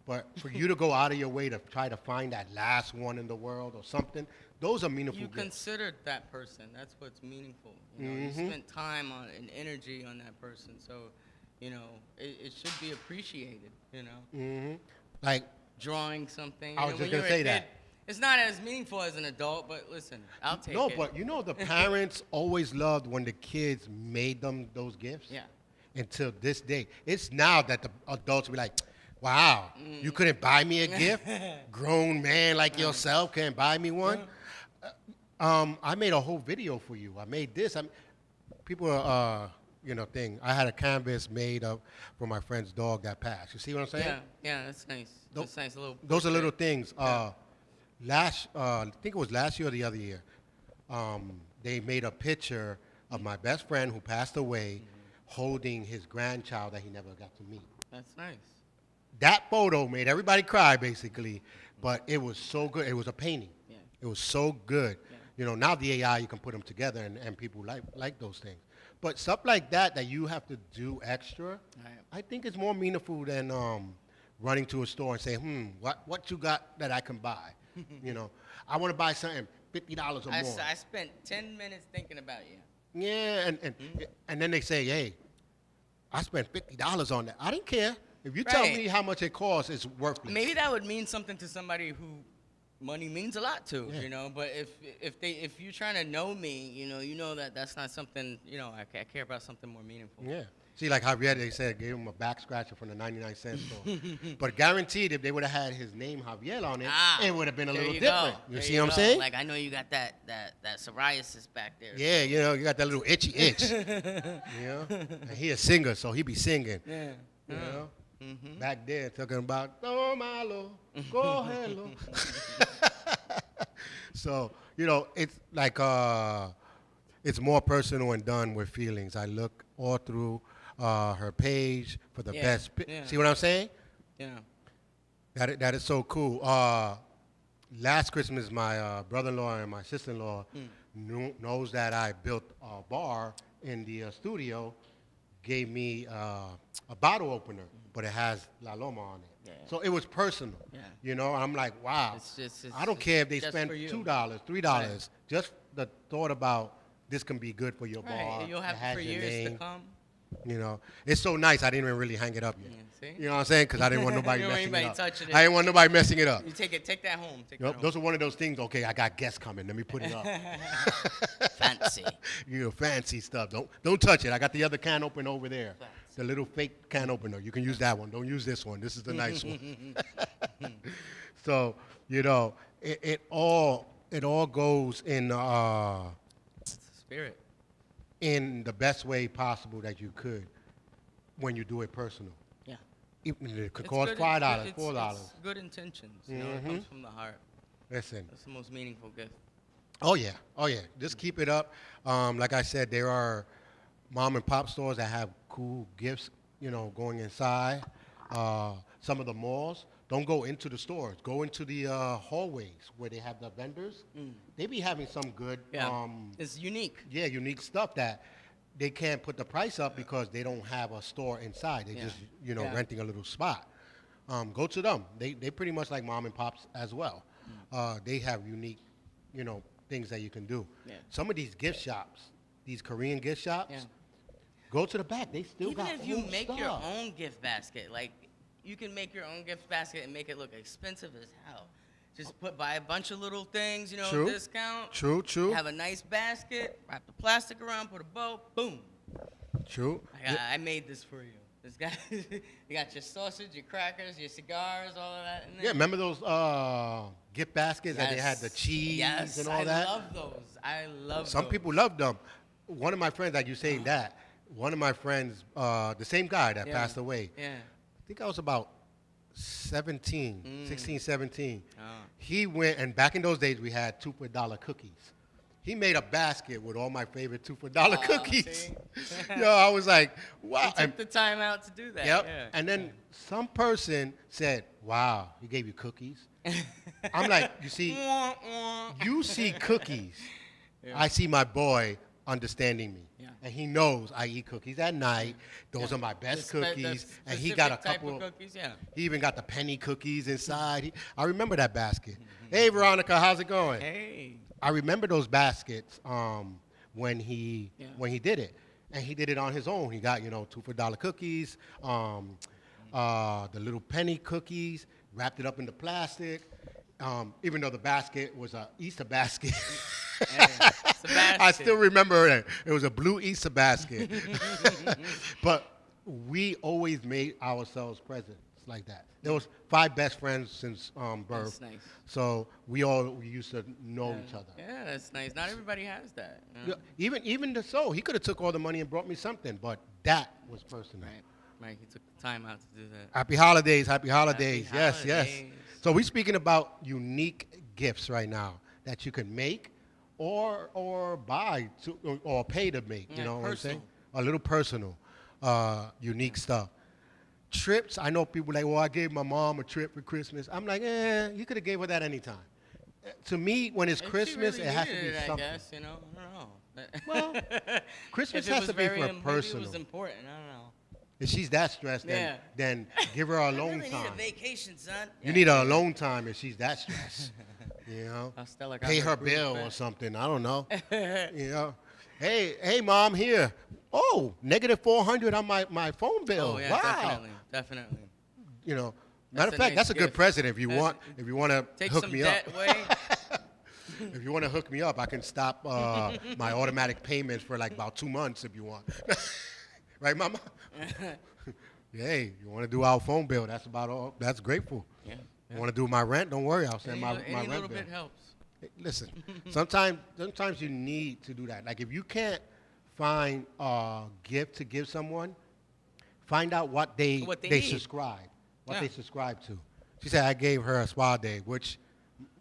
S1: but for you to go out of your way to try to find that last one in the world or something, those are meaningful
S2: You
S1: gifts.
S2: considered that person. That's what's meaningful. You know, you spent time on and energy on that person. So, you know, it should be appreciated. You know,
S1: Like,
S2: drawing something.
S1: I
S2: You
S1: was
S2: know,
S1: just
S2: when
S1: gonna
S2: you're a
S1: say
S2: kid,
S1: that.
S2: It's not as meaningful as an adult, but listen, I'll take
S1: no,
S2: it.
S1: but you know the parents always loved when the kids made them those gifts.
S2: Yeah.
S1: Until this day, it's now that the adults be like, "Wow, you couldn't buy me a gift? Grown man like yourself can't buy me one." I made a whole video for you. I made this. People are, you know, thing. I had a canvas made up for my friend's dog that passed. You see what I'm saying?
S2: Yeah, yeah, that's nice. That's nice. A little.
S1: Those are little
S2: portrait.
S1: things. I think it was last year or the other year. They made a picture of my best friend who passed away, holding his grandchild that he never got to meet.
S2: That's nice.
S1: That photo made everybody cry, basically, but it was so good. It was a painting.
S2: Yeah.
S1: It was so good.
S2: Yeah.
S1: You know, now the AI, you can put them together, and people like those things. But stuff like that you have to do extra,
S2: Right.
S1: I think it's more meaningful than running to a store and say, what you got that I can buy? You know, I want to buy something, $50 or more.
S2: I spent 10 minutes thinking about you.
S1: Yeah, and then they say, hey, I spent $50 on that. I didn't care. If you tell
S2: Right.
S1: me how much it costs, it's worthless.
S2: Maybe that would mean something to somebody who money means a lot to,
S1: Yeah.
S2: you know. But if you're trying to know me, you know that that's not something, I care about something more meaningful.
S1: Yeah. See, like Javier, they said, gave him a back scratcher from the 99-cent store. But guaranteed, if they would have had his name Javier on it, it would have been a
S2: there
S1: little
S2: you
S1: different.
S2: go.
S1: You
S2: There
S1: see
S2: you
S1: what I'm
S2: go.
S1: saying?
S2: Like I know you got that psoriasis back there.
S1: Yeah, you know, you got that little itchy itch. You know? And he a singer, so he be singing.
S2: Yeah.
S1: You know? Back there, talking about, oh, malo, cógelo. So, you know, it's like, it's more personal and done with feelings. I look all through her page for the
S2: Yeah,
S1: best.
S2: yeah.
S1: See what I'm saying?
S2: Yeah.
S1: That is so cool. Last Christmas, my brother-in-law and my sister-in-law knows that I built a bar in the studio, gave me a bottle opener, but it has La Loma on it.
S2: Yeah.
S1: So it was personal.
S2: Yeah.
S1: You know, I'm like, wow.
S2: It's
S1: I don't care if they
S2: just
S1: spend
S2: for you.
S1: $2, $3.
S2: Right.
S1: Just the thought about this can be good for your
S2: Right.
S1: bar.
S2: And you'll have
S1: it has
S2: it for
S1: your
S2: years to
S1: name.
S2: come.
S1: You know, it's so nice. I didn't even really hang it up yet.
S2: Yeah, see?
S1: You know what I'm saying? Because I didn't want nobody
S2: You don't want
S1: messing it
S2: anybody
S1: up.
S2: touching it.
S1: I didn't want nobody messing it up.
S2: You take that home. Take
S1: Yep,
S2: that
S1: those
S2: home.
S1: are one of those things. Okay, I got guests coming. Let me put it up.
S2: Fancy.
S1: You know, fancy stuff. Don't touch it. I got the other can opener over there. The little fake can opener. You can use that one. Don't use this one. This is the nice one. So, you know, it all goes in
S2: It's the spirit.
S1: in the best way possible that you could when you do it personal.
S2: Yeah.
S1: Even if it could
S2: It's
S1: cost
S2: good-
S1: $5,
S2: it's-
S1: $4.
S2: It's good intentions. You know, it comes from the heart.
S1: Listen.
S2: That's the most meaningful gift.
S1: Oh yeah. Just keep it up. Like I said, there are mom and pop stores that have cool gifts, you know, going inside. Some of the malls, don't go into the stores. Go into the hallways where they have the vendors. They be having some good,
S2: Yeah. It's unique.
S1: unique stuff that they can't put the price up because they don't have a store inside. They
S2: Yeah.
S1: just, you know,
S2: Yeah.
S1: renting a little spot. Go to them. They pretty much like mom and pops as well. They have unique, you know, things that you can do.
S2: Yeah.
S1: Some of these gift shops, these Korean gift shops,
S2: Yeah.
S1: Go to the back. They still
S2: Even
S1: got
S2: if you
S1: old
S2: make your
S1: stuff.
S2: own gift basket, like you can make your own gift basket and make it look expensive as hell. Just buy a bunch of little things, you know,
S1: True.
S2: discount.
S1: True.
S2: Have a nice basket, wrap the plastic around, put a bow, boom.
S1: True.
S2: I made this for you. This guy, you got your sausage, your crackers, your cigars, all of that in there.
S1: Yeah, remember those gift baskets that they had the cheese and all that?
S2: I love those. I love
S1: Some
S2: those.
S1: people loved them. One of my friends, like you saying that, one of my friends, the same guy that passed away,
S2: Yeah.
S1: I think I was about 16, 17.
S2: Oh.
S1: He went, and back in those days, we had $2 for $1 cookies. He made a basket with all my favorite $2 for $1 cookies.
S2: see?
S1: Yo, I was like, wow.
S2: He took the time out to do that.
S1: Yep.
S2: Yeah.
S1: And then some person said, wow, he gave you cookies. I'm like, you see, you see cookies.
S2: Yeah.
S1: I see my boy understanding me.
S2: Yeah.
S1: And he knows I eat cookies at night. Those are my best cookies. And he got a couple.
S2: Of cookies, yeah.
S1: He even got the penny cookies inside. I remember that basket. Hey, Veronica, how's it going?
S2: Hey.
S1: I remember those baskets when he did it, and he did it on his own. He got $2 for $1 cookies, the little penny cookies, wrapped it up in the plastic. Even though the basket was a Easter basket, I still remember it. It was a blue Easter basket. But we always made ourselves presents like that. There was 5 best friends since birth.
S2: That's nice.
S1: So we used to know each other.
S2: Yeah, that's nice. Not everybody has that.
S1: Yeah, even so, he could have took all the money and brought me something, but that was personal.
S2: Right. He took the time out to do that.
S1: Happy holidays, happy holidays.
S2: Happy
S1: Yes, yes.
S2: holidays.
S1: So we're speaking about unique gifts right now that you can make or buy or pay to make. You
S2: Yeah,
S1: know what I'm saying?
S2: personal.
S1: A little personal, unique stuff. Trips, I know people like, well, I gave my mom a trip for Christmas. I'm like, you could have gave her that anytime. To me, when it's
S2: If she
S1: Christmas,
S2: really
S1: it has to
S2: needed
S1: be
S2: it,
S1: something.
S2: I guess, I don't know.
S1: Well, Christmas
S2: If it
S1: has
S2: was
S1: to be
S2: very
S1: for
S2: maybe
S1: personal.
S2: it was important. I don't know.
S1: If she's that stressed, then give her
S2: I
S1: alone
S2: really
S1: time.
S2: need a vacation, son.
S1: You need a alone time if she's that stressed. You know,
S2: Stella got
S1: pay
S2: her
S1: her
S2: cruise
S1: bill
S2: back.
S1: or something. I don't know. You know, hey, mom, here. Oh, negative 400 on my phone bill.
S2: Oh yeah,
S1: Wow.
S2: definitely.
S1: You know, matter of
S2: a
S1: fact,
S2: nice
S1: that's a good
S2: gift.
S1: present if you
S2: That's-
S1: want to
S2: Take
S1: hook
S2: some
S1: me
S2: debt
S1: up.
S2: away.
S1: If you want to hook me up, I can stop my automatic payments for like about 2 months if you want. Right, mama? Hey, you want to do our phone bill? That's about all. That's grateful.
S2: Yeah.
S1: You want to do my rent? Don't worry, I'll send my
S2: Any
S1: rent
S2: little
S1: bill.
S2: bit helps.
S1: Hey, listen, sometimes you need to do that. Like if you can't find a gift to give someone, find out what they
S2: need.
S1: subscribe,
S2: Yeah.
S1: they subscribe to. She said I gave her a spa day, which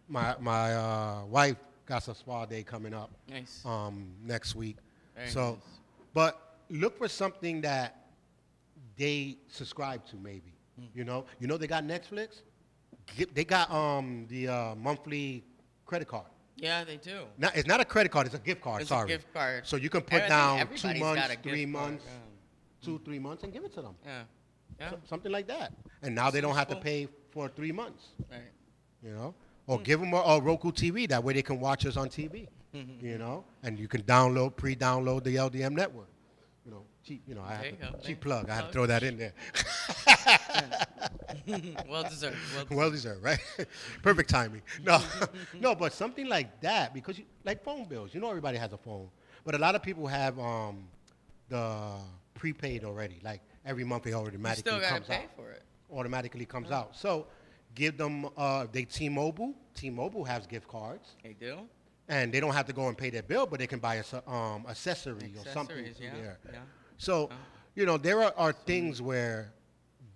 S1: my wife got a spa day coming up
S2: Nice.
S1: next week.
S2: Very
S1: So,
S2: nice.
S1: but look for something that they subscribe to, maybe. You know they got Netflix. They got the monthly credit card.
S2: Yeah, they do.
S1: It's not a credit card. It's a gift card.
S2: It's
S1: sorry.
S2: a gift card.
S1: So you can
S2: I
S1: put
S2: think
S1: down 2
S2: everybody's
S1: months,
S2: got a gift
S1: 3
S2: card,
S1: months,
S2: yeah.
S1: 2-3 months, and give it to them.
S2: Yeah.
S1: Something like that. And now they don't have to
S2: cool.
S1: pay for 3 months.
S2: Right.
S1: You know, or give them a Roku TV. That way they can watch us on TV. You know, and you can pre-download the LDM network. You know, cheap. You know, I
S2: There you
S1: have
S2: go.
S1: cheap plug. I had to throw that in there.
S2: Well deserved.
S1: Well deserved, right? Perfect timing. No, but something like that, because like phone bills. You know, everybody has a phone, but a lot of people have the prepaid already. Like every month, they
S2: You
S1: automatically
S2: still gotta
S1: comes
S2: pay
S1: out.
S2: for it.
S1: Automatically comes out. So give them. They T-Mobile. T-Mobile has gift cards,
S2: They do.
S1: and they don't have to go and pay their bill, but they can buy accessories or something
S2: Accessories,
S1: through
S2: yeah.
S1: there.
S2: Yeah.
S1: So, you know, there are things where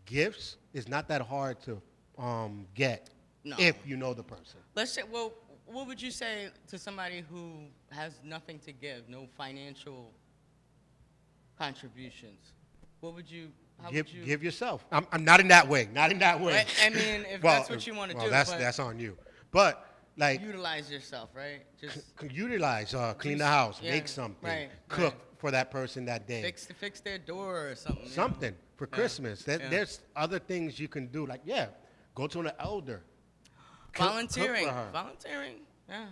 S1: gifts is not that hard to get
S2: No.
S1: if you know the person.
S2: Let's say. Well, what would you say to somebody who has nothing to give, no financial contributions? What would you? How would you?
S1: Give yourself. I'm not in that way. Not in that way.
S2: I mean, if that's what you want to do,
S1: that's
S2: but
S1: that's on you. But like
S2: utilize yourself, right? Just
S1: utilize, clean the house,
S2: yeah,
S1: make something,
S2: right,
S1: cook
S2: right.
S1: for that person that day.
S2: fix their door or something. you know?
S1: Something for Christmas.
S2: Yeah.
S1: There's other things you can do. Like go to an elder. Cook
S2: Volunteering.
S1: for her.
S2: Volunteering. Yeah.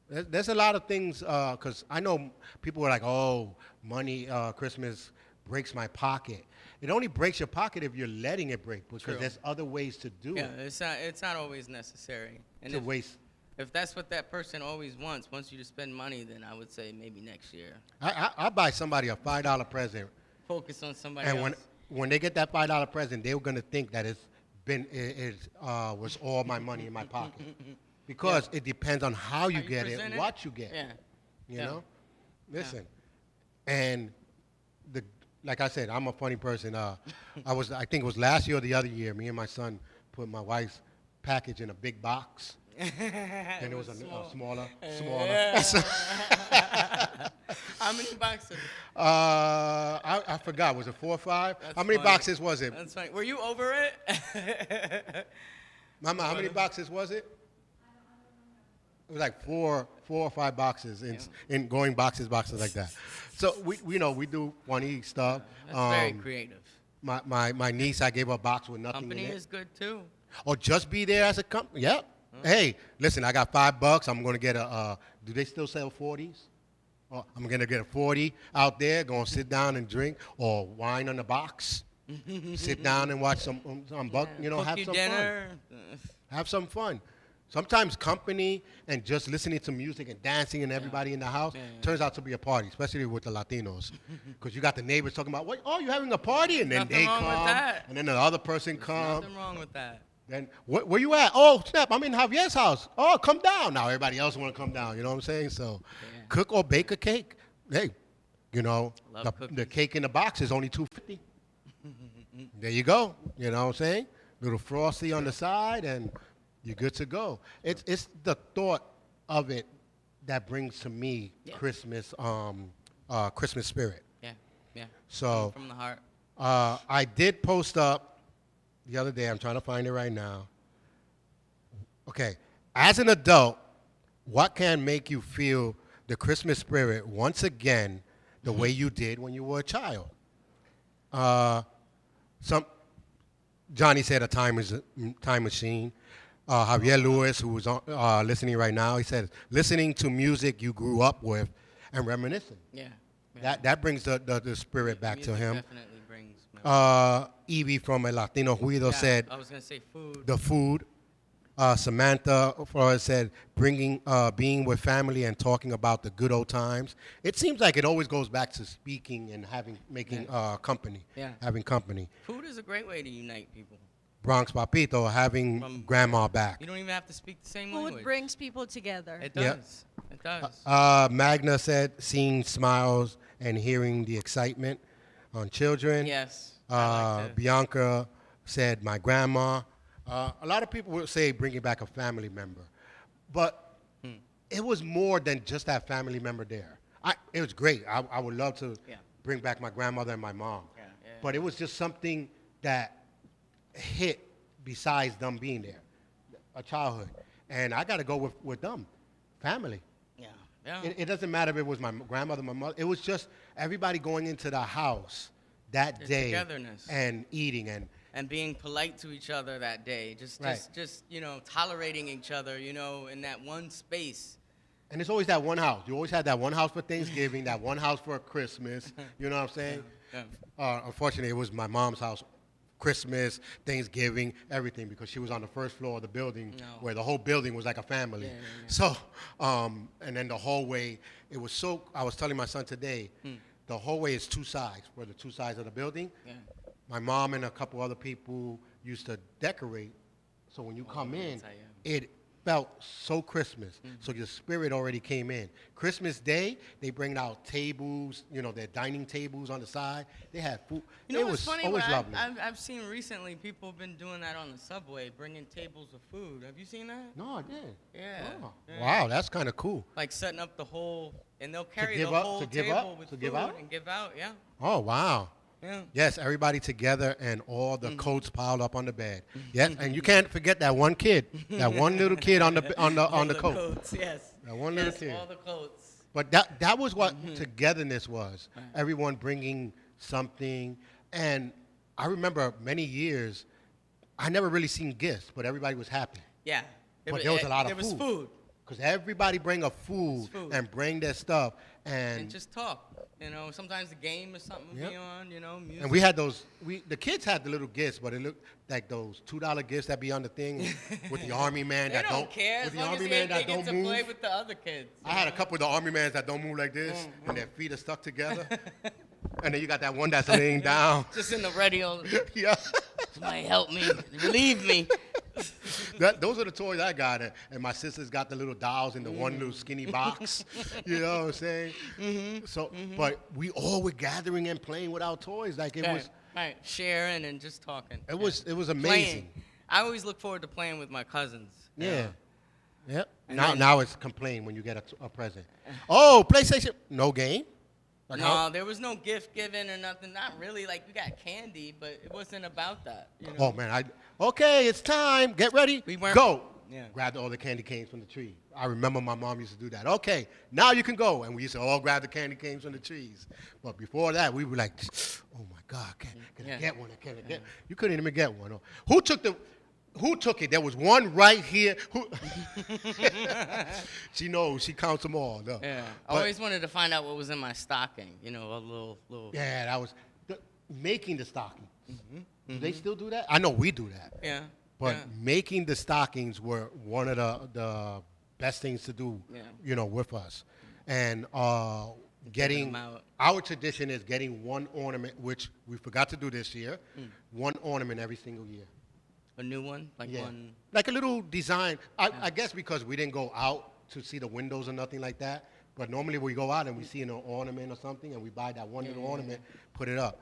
S1: There's a lot of things because I know people are like, oh, money, Christmas breaks my pocket. It only breaks your pocket if you're letting it break, because
S2: True.
S1: there's other ways to do
S2: Yeah,
S1: it.
S2: it's not always necessary. And
S1: To waste.
S2: if that's what that person always wants you to spend money, then I would say maybe next year.
S1: I buy somebody a $5 present,
S2: Focus on somebody
S1: and
S2: else.
S1: when they get that $5 present, they're gonna think that was all my money in my pocket, because it depends on how you
S2: you
S1: get it,
S2: present it?
S1: what you get.
S2: Yeah.
S1: You
S2: Yeah.
S1: know, listen, and like I said, I'm a funny person. I think it was last year or the other year. Me and my son put my wife's package in a big box. And it was a smaller.
S2: How many boxes?
S1: I forgot. Was it 4 or 5?
S2: That's
S1: How many
S2: funny.
S1: boxes was it?
S2: That's funny. Were you over it?
S1: Mama, how many boxes was it? It was like four or 5 boxes in going boxes like that. So we do funny stuff.
S2: That's very creative.
S1: My niece, I gave her a box with nothing
S2: Company
S1: in it.
S2: is good too.
S1: Or just be there as a company. Yep. Hey, listen, I got $5. I'm gonna get do they still sell 40s? Oh, I'm gonna get a 40 out there. Gonna sit down and drink, or wine on the box. Sit down and watch some
S2: Cook
S1: have
S2: your
S1: some
S2: dinner.
S1: fun. Have some fun. Sometimes company and just listening to music and dancing and everybody in the house turns out to be a party, especially with the Latinos, because you got the neighbors talking about, "What? Oh, you having a party?" And then
S2: Nothing
S1: they
S2: wrong
S1: come,
S2: with that.
S1: and then the other person comes.
S2: Nothing wrong with that.
S1: Then where you at? Oh snap! I'm in Javier's house. Oh, come down now. Everybody else want to come down. You know what I'm saying? So, cook or bake a cake. Hey,
S2: Love
S1: the
S2: cookies.
S1: cake in the box is only $2.50. There you go. You know what I'm saying? Little frosty on the side, and you're good to go. It's the thought of it that brings to me Christmas Christmas spirit.
S2: Yeah.
S1: So
S2: From the heart.
S1: I did post up the other day. I'm trying to find it right now. Okay, as an adult, what can make you feel the Christmas spirit once again the way you did when you were a child? Johnny said a time machine. Javier Lewis, who's listening right now, he said listening to music you grew up with and reminiscing.
S2: Yeah.
S1: That brings the spirit back to
S2: Music
S1: him.
S2: Definitely brings.
S1: Evie from El Latino Juido said
S2: I was gonna say food.
S1: the food. Samantha Flores said being with family and talking about the good old times. It seems like it always goes back to speaking and making company.
S2: Yeah.
S1: Having company.
S2: Food is a great way to unite people.
S1: Bronx Papito, having grandma back.
S2: You don't even have to speak the same
S3: Food
S2: language.
S3: brings people together.
S2: It
S1: Yeah.
S2: does. It does.
S1: Magna said seeing smiles and hearing the excitement on children.
S2: Yes. I like to-
S1: Bianca said my grandma. A lot of people will say bringing back a family member, but it was more than just that family member there. It was great. I would love to bring back my grandmother and my mom, but it was just something that hit besides them being there, a childhood, and I got to go with them, family.
S2: Yeah.
S1: It doesn't matter if it was my grandmother, my mother. It was just everybody going into the house that
S2: The
S1: day
S2: togetherness.
S1: and eating
S2: And being polite to each other that day. Just tolerating each other, in that one space.
S1: And it's always that one house. You always had that one house for Thanksgiving, that one house for Christmas. You know what I'm saying?
S2: Yeah.
S1: Unfortunately, it was my mom's house, Christmas, Thanksgiving, everything, because she was on the first floor of the building where the whole building was like a family.
S2: Yeah.
S1: So, and then the hallway, it was so, I was telling my son today, the hallway is 2 sides, for the 2 sides of the building.
S2: Yeah.
S1: My mom and a couple other people used to decorate, so when you come in,
S2: that's how you-
S1: it felt so Christmas. So your spirit already came in. Christmas Day, they bring out tables, their dining tables on the side. They had food.
S2: You know
S1: It
S2: what's
S1: was
S2: funny?
S1: always
S2: What
S1: lovely.
S2: I've seen recently people have been doing that on the subway, bringing tables of food. Have you seen that?
S1: No, I did.
S2: Yeah.
S1: Oh,
S2: Yeah.
S1: wow, that's kind of cool.
S2: Like setting up the whole, and they'll carry
S1: give
S2: the
S1: up-
S2: whole
S1: to give
S2: table
S1: up?
S2: with
S1: To
S2: food
S1: give out?
S2: and give out. Yeah.
S1: Oh, wow.
S2: Yeah.
S1: Yes, everybody together and all the coats piled up on the bed. Yes, and you can't forget that one kid, that one little kid on the
S2: All
S1: the coat.
S2: coats, yes.
S1: That one little
S2: Yes,
S1: kid.
S2: all the coats.
S1: But that was what togetherness was. Everyone bringing something. And I remember many years, I never really seen gifts, but everybody was happy.
S2: Yeah.
S1: But there was a lot of
S2: There was food.
S1: Because everybody bring a food
S2: food.
S1: and bring their stuff.
S2: And just talk. You know, sometimes the game or something would be on. You know, music.
S1: And we had those. The kids had the little gifts, but it looked like those $2 gifts that be on the thing with the army man
S2: they
S1: that
S2: don't care.
S1: With
S2: As
S1: the
S2: long
S1: army
S2: as
S1: man
S2: they
S1: that
S2: get
S1: don't
S2: to
S1: move.
S2: play with the other kids.
S1: I had a couple of the army mans that don't move like this, and their feet are stuck together. And then you got that one that's laying down.
S2: Just in the radio.
S1: Yeah.
S2: Somebody help me, relieve me.
S1: Those are the toys I got, and my sisters got the little dolls in the one little skinny box. You know what I'm saying? So, but we all were gathering and playing with our toys, like it was.
S2: Right, sharing and just talking.
S1: It was amazing.
S2: Playing. I always look forward to playing with my cousins.
S1: Yeah. Yep.
S2: And
S1: Now it's complain when you get a present. Oh, PlayStation, no game. Like
S2: No, there was no gift given or nothing. Not really. Like, we got candy, but it wasn't about that. You know?
S1: Oh man, okay, it's time. Get ready.
S2: We weren't-
S1: Go.
S2: Yeah.
S1: Grabbed all the candy canes from the tree. I remember my mom used to do that. Okay, now you can go, and we used to all grab the candy canes from the trees. But before that, we were like, oh my God, can I get one? Can I get? You couldn't even get one. Who took it? There was one right here. She knows. She counts them all. No.
S2: Yeah. I
S1: But-
S2: always wanted to find out what was in my stocking. You know, a little.
S1: Yeah, that was making the stocking. Do they still do that? I know we do that.
S2: Yeah.
S1: But
S2: yeah.
S1: making the stockings were one of the best things to do,
S2: Yeah.
S1: you know, with us. And
S2: them out.
S1: our tradition is getting one ornament, which we forgot to do this year, one ornament every single year.
S2: A new one? Like
S1: Yeah.
S2: one.
S1: Like a little design. I guess because we didn't go out to see the windows or nothing like that. But normally we go out and we see an ornament or something and we buy that one little ornament, put it up.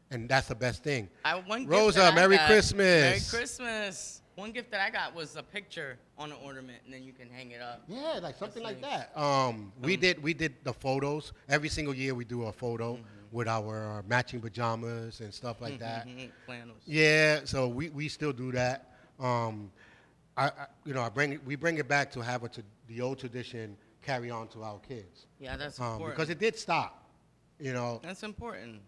S1: And that's the best thing.
S2: One gift
S1: Rosa,
S2: that I
S1: Merry
S2: got-
S1: Christmas.
S2: Merry Christmas. One gift that I got was a picture on an ornament, and then you can hang it up.
S1: Yeah, like something like
S2: nice.
S1: that. We did the photos. Every single year we do a photo with our matching pajamas and stuff like that.
S2: Flannels.
S1: Yeah, so we still do that. We bring it back to have the old tradition carry on to our kids.
S2: Yeah, that's important.
S1: Because it did stop, you know,
S2: That's important.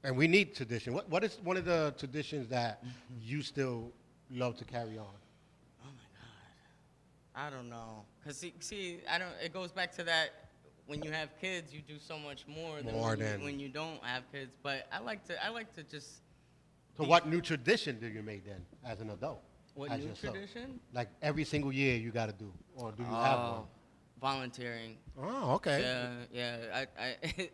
S1: and we need tradition. What is one of the traditions that you still love to carry on?
S2: Oh my God. I don't know. Cause see, it goes back to that. When you have kids, you do so much more than when you don't have kids. But I like to just.
S1: So what new tradition do you make then as an adult?
S2: What
S1: as
S2: new
S1: yourself?
S2: tradition?
S1: Like every single year you got to do, or do you have one?
S2: Volunteering.
S1: Oh, okay.
S2: Yeah.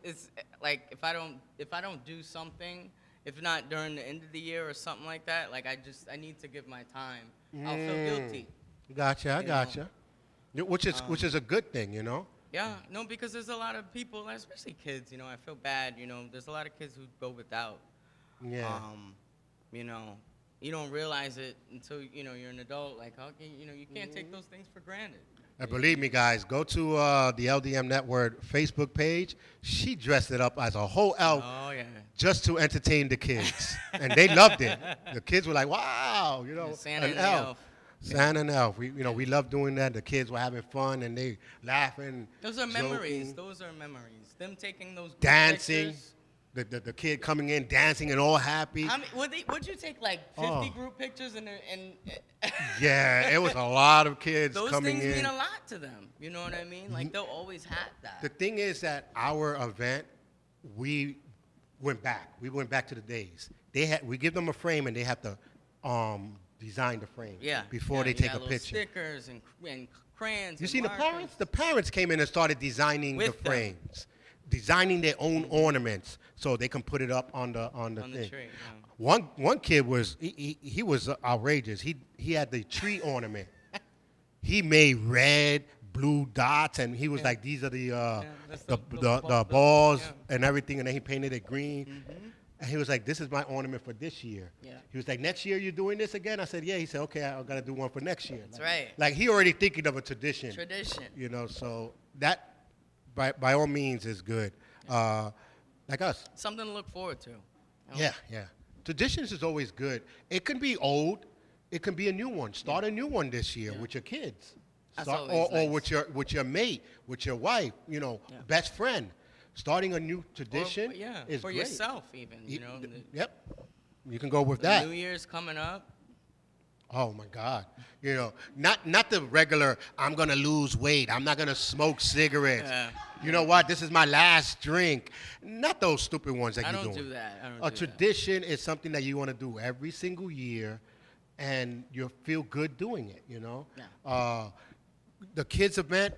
S2: It's like if I don't do something, if not during the end of the year or something like that, like I need to give my time. I'll feel guilty.
S1: Gotcha, I
S2: You
S1: gotcha. Which is a good thing, you know.
S2: Yeah, no, because there's a lot of people, especially kids. You know, I feel bad. You know, there's a lot of kids who go without.
S1: Yeah.
S2: You know, you don't realize it until you're an adult. Like, okay, you can't take those things for granted.
S1: And believe me, guys, go to the LDM Network Facebook page. She dressed it up as a whole elf
S2: Oh yeah.
S1: just to entertain the kids, and they loved it. The kids were like, "Wow, you know,
S2: Santa
S1: an
S2: and the
S1: elf."
S2: elf.
S1: Santa and elf. We love doing that. The kids were having fun and they laughing.
S2: Those are memories.
S1: joking,
S2: Those are memories. Them taking those group
S1: dancing.
S2: pictures.
S1: The kid coming in dancing and all happy.
S2: How many, would you take like 50
S1: Oh.
S2: group pictures and
S1: Yeah, it was a lot of kids
S2: those
S1: coming
S2: things
S1: in.
S2: mean a lot to them. You know what I mean? Like they'll always have that.
S1: The thing is that our event, we went back. We went back to the days. We give them a frame and they have to design the frame before they
S2: you
S1: take
S2: got
S1: a
S2: little
S1: picture.
S2: Stickers and crayons.
S1: You
S2: and
S1: see the
S2: markers.
S1: parents? The parents came in and started designing the
S2: With them.
S1: frames, designing their own ornaments so they can put it up on the
S2: On the
S1: thing.
S2: tree,
S1: One kid was he was outrageous. He had the tree ornament. He made red, blue dots, and he was like, these are
S2: that's
S1: the balls and everything, and then he painted it green. And he was like, this is my ornament for this year.
S2: Yeah.
S1: He was like, next year you're doing this again? I said, yeah. He said, okay, I got to do one for next year.
S2: That's right.
S1: Like he already thinking of a tradition.
S2: Tradition.
S1: You know, so that by all means is good. Like us.
S2: Something to look forward to.
S1: Yeah. Traditions is always good. It can be old. It can be a new one. Start a new one this year with your kids.
S2: That's
S1: Start,
S2: always
S1: or
S2: nice.
S1: with your mate, with your wife, best friend. Starting a new
S2: Or,
S1: tradition is
S2: for
S1: great.
S2: yourself even. You know.
S1: Yep. You can go with
S2: The
S1: that.
S2: New Year's coming up.
S1: Oh my God. You know, not the regular, I'm gonna lose weight, I'm not gonna smoke cigarettes.
S2: Yeah.
S1: You know what? This is my last drink. Not those stupid ones that
S2: I
S1: you're
S2: don't
S1: doing.
S2: do that. I don't
S1: A
S2: do that.
S1: tradition is something that you want to do every single year, and you feel good doing it. You know,
S2: Yeah.
S1: the kids event.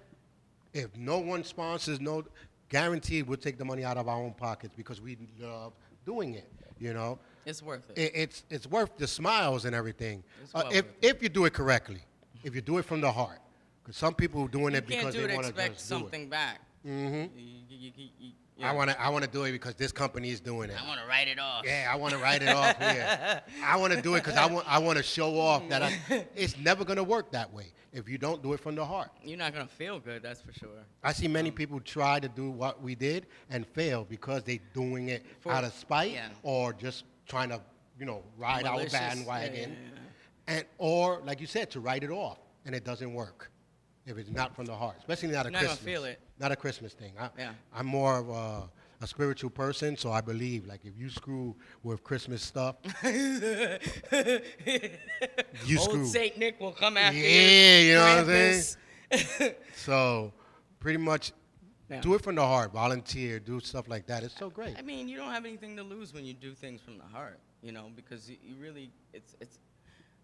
S1: If no one sponsors, no, guaranteed we'll take the money out of our own pockets because we love doing it. You know,
S2: It's worth it.
S1: it's worth the smiles and everything.
S2: It's well
S1: if
S2: worth it.
S1: if you do it correctly, if you do it from the heart, because some people are doing
S2: You
S1: it because
S2: can't do
S1: they
S2: it
S1: want to
S2: expect
S1: just do it.
S2: something back.
S1: Mm-hmm.
S2: Yeah.
S1: I wanna do it because this company is doing it.
S2: I want to write it off.
S1: Yeah, I want to write it off here. I want to do it because I want to show off that it's never going to work that way if you don't do it from the heart.
S2: You're not gonna feel good, that's for sure.
S1: I see many people try to do what we did and fail because they're doing it
S2: For-
S1: out of spite
S2: yeah.
S1: or just trying to, ride our
S2: Malicious.
S1: bandwagon.
S2: Yeah.
S1: And or, like you said, to write it off, and it doesn't work if it's not from the heart, especially not a
S2: You're not gonna
S1: Christmas.
S2: feel it.
S1: Not a Christmas thing.
S2: Yeah.
S1: I'm more of a spiritual person, so I believe, like, if you screw with Christmas stuff, you
S2: Old
S1: screw.
S2: Saint Nick will come after you.
S1: Yeah, you know what I'm
S2: Krampus.
S1: saying? So, pretty much,
S2: Yeah.
S1: do it from the heart. Volunteer, do stuff like that. It's so great.
S2: I mean, you don't have anything to lose when you do things from the heart, because you really, it's.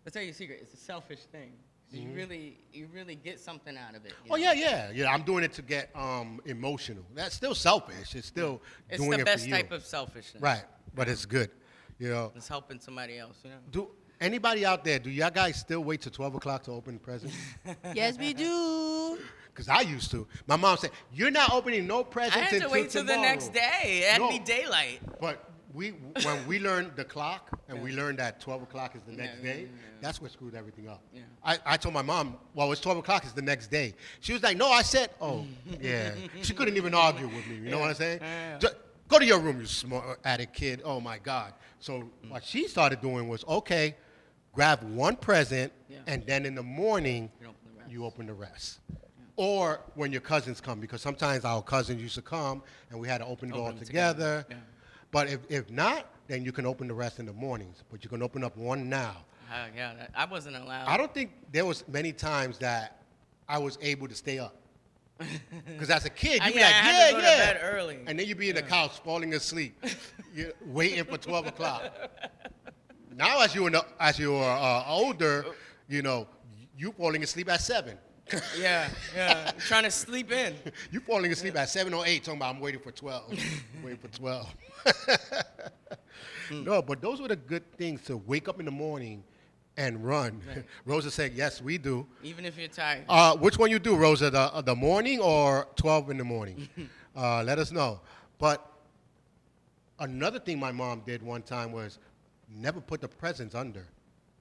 S2: Let's tell you a secret. It's a selfish thing. So you really get something out of it.
S1: Oh yeah. I'm doing it to get emotional. That's still selfish. It's still
S2: It's
S1: doing
S2: the
S1: it
S2: best
S1: for you.
S2: type of selfishness.
S1: Right, but it's good.
S2: It's helping somebody else.
S1: Do anybody out there? Do y'all guys still wait till 12 o'clock to open presents?
S3: Yes, we do.
S1: Because I used to. My mom said, "You're not opening no
S2: I
S1: presents
S2: had to
S1: until
S2: wait till the
S1: tomorrow."
S2: next day. It had to be
S1: No.
S2: daylight.
S1: But when we learned the clock and we learned that 12 o'clock is the next day, that's what screwed everything up.
S2: Yeah.
S1: I told my mom, well, it's 12 o'clock is the next day. She was like, no, I said, oh, yeah. She couldn't even argue with me. You know what I'm saying?
S2: Yeah.
S1: Just go to your room, you smart addict kid. Oh, my God. So what she started doing was, okay, grab one present, and then in the morning, you open the rest. Or when your cousins come, because sometimes our cousins used to come, and we had to open it all
S2: Open them
S1: together.
S2: together. Yeah.
S1: But if not, then you can open the rest in the mornings. But you can open up one now.
S2: I wasn't allowed.
S1: I don't think there was many times that I was able to stay up. Because as a kid, you'd be
S2: I
S1: like,
S2: had
S1: yeah,
S2: to go to
S1: yeah.
S2: bed early.
S1: And then you'd be in the couch falling asleep, you're waiting for 12 o'clock. Now as you're older, you falling asleep at 7.
S2: Yeah. Trying to sleep in.
S1: You falling asleep at 7 or 8, talking about I'm waiting for 12. Waiting for 12. No, but those were the good things, to wake up in the morning and run.
S2: Right.
S1: Rosa said, yes, we do.
S2: Even if you're tired.
S1: Which one you do, Rosa, the morning or 12 in the morning? Let us know. But another thing my mom did one time was never put the presents under.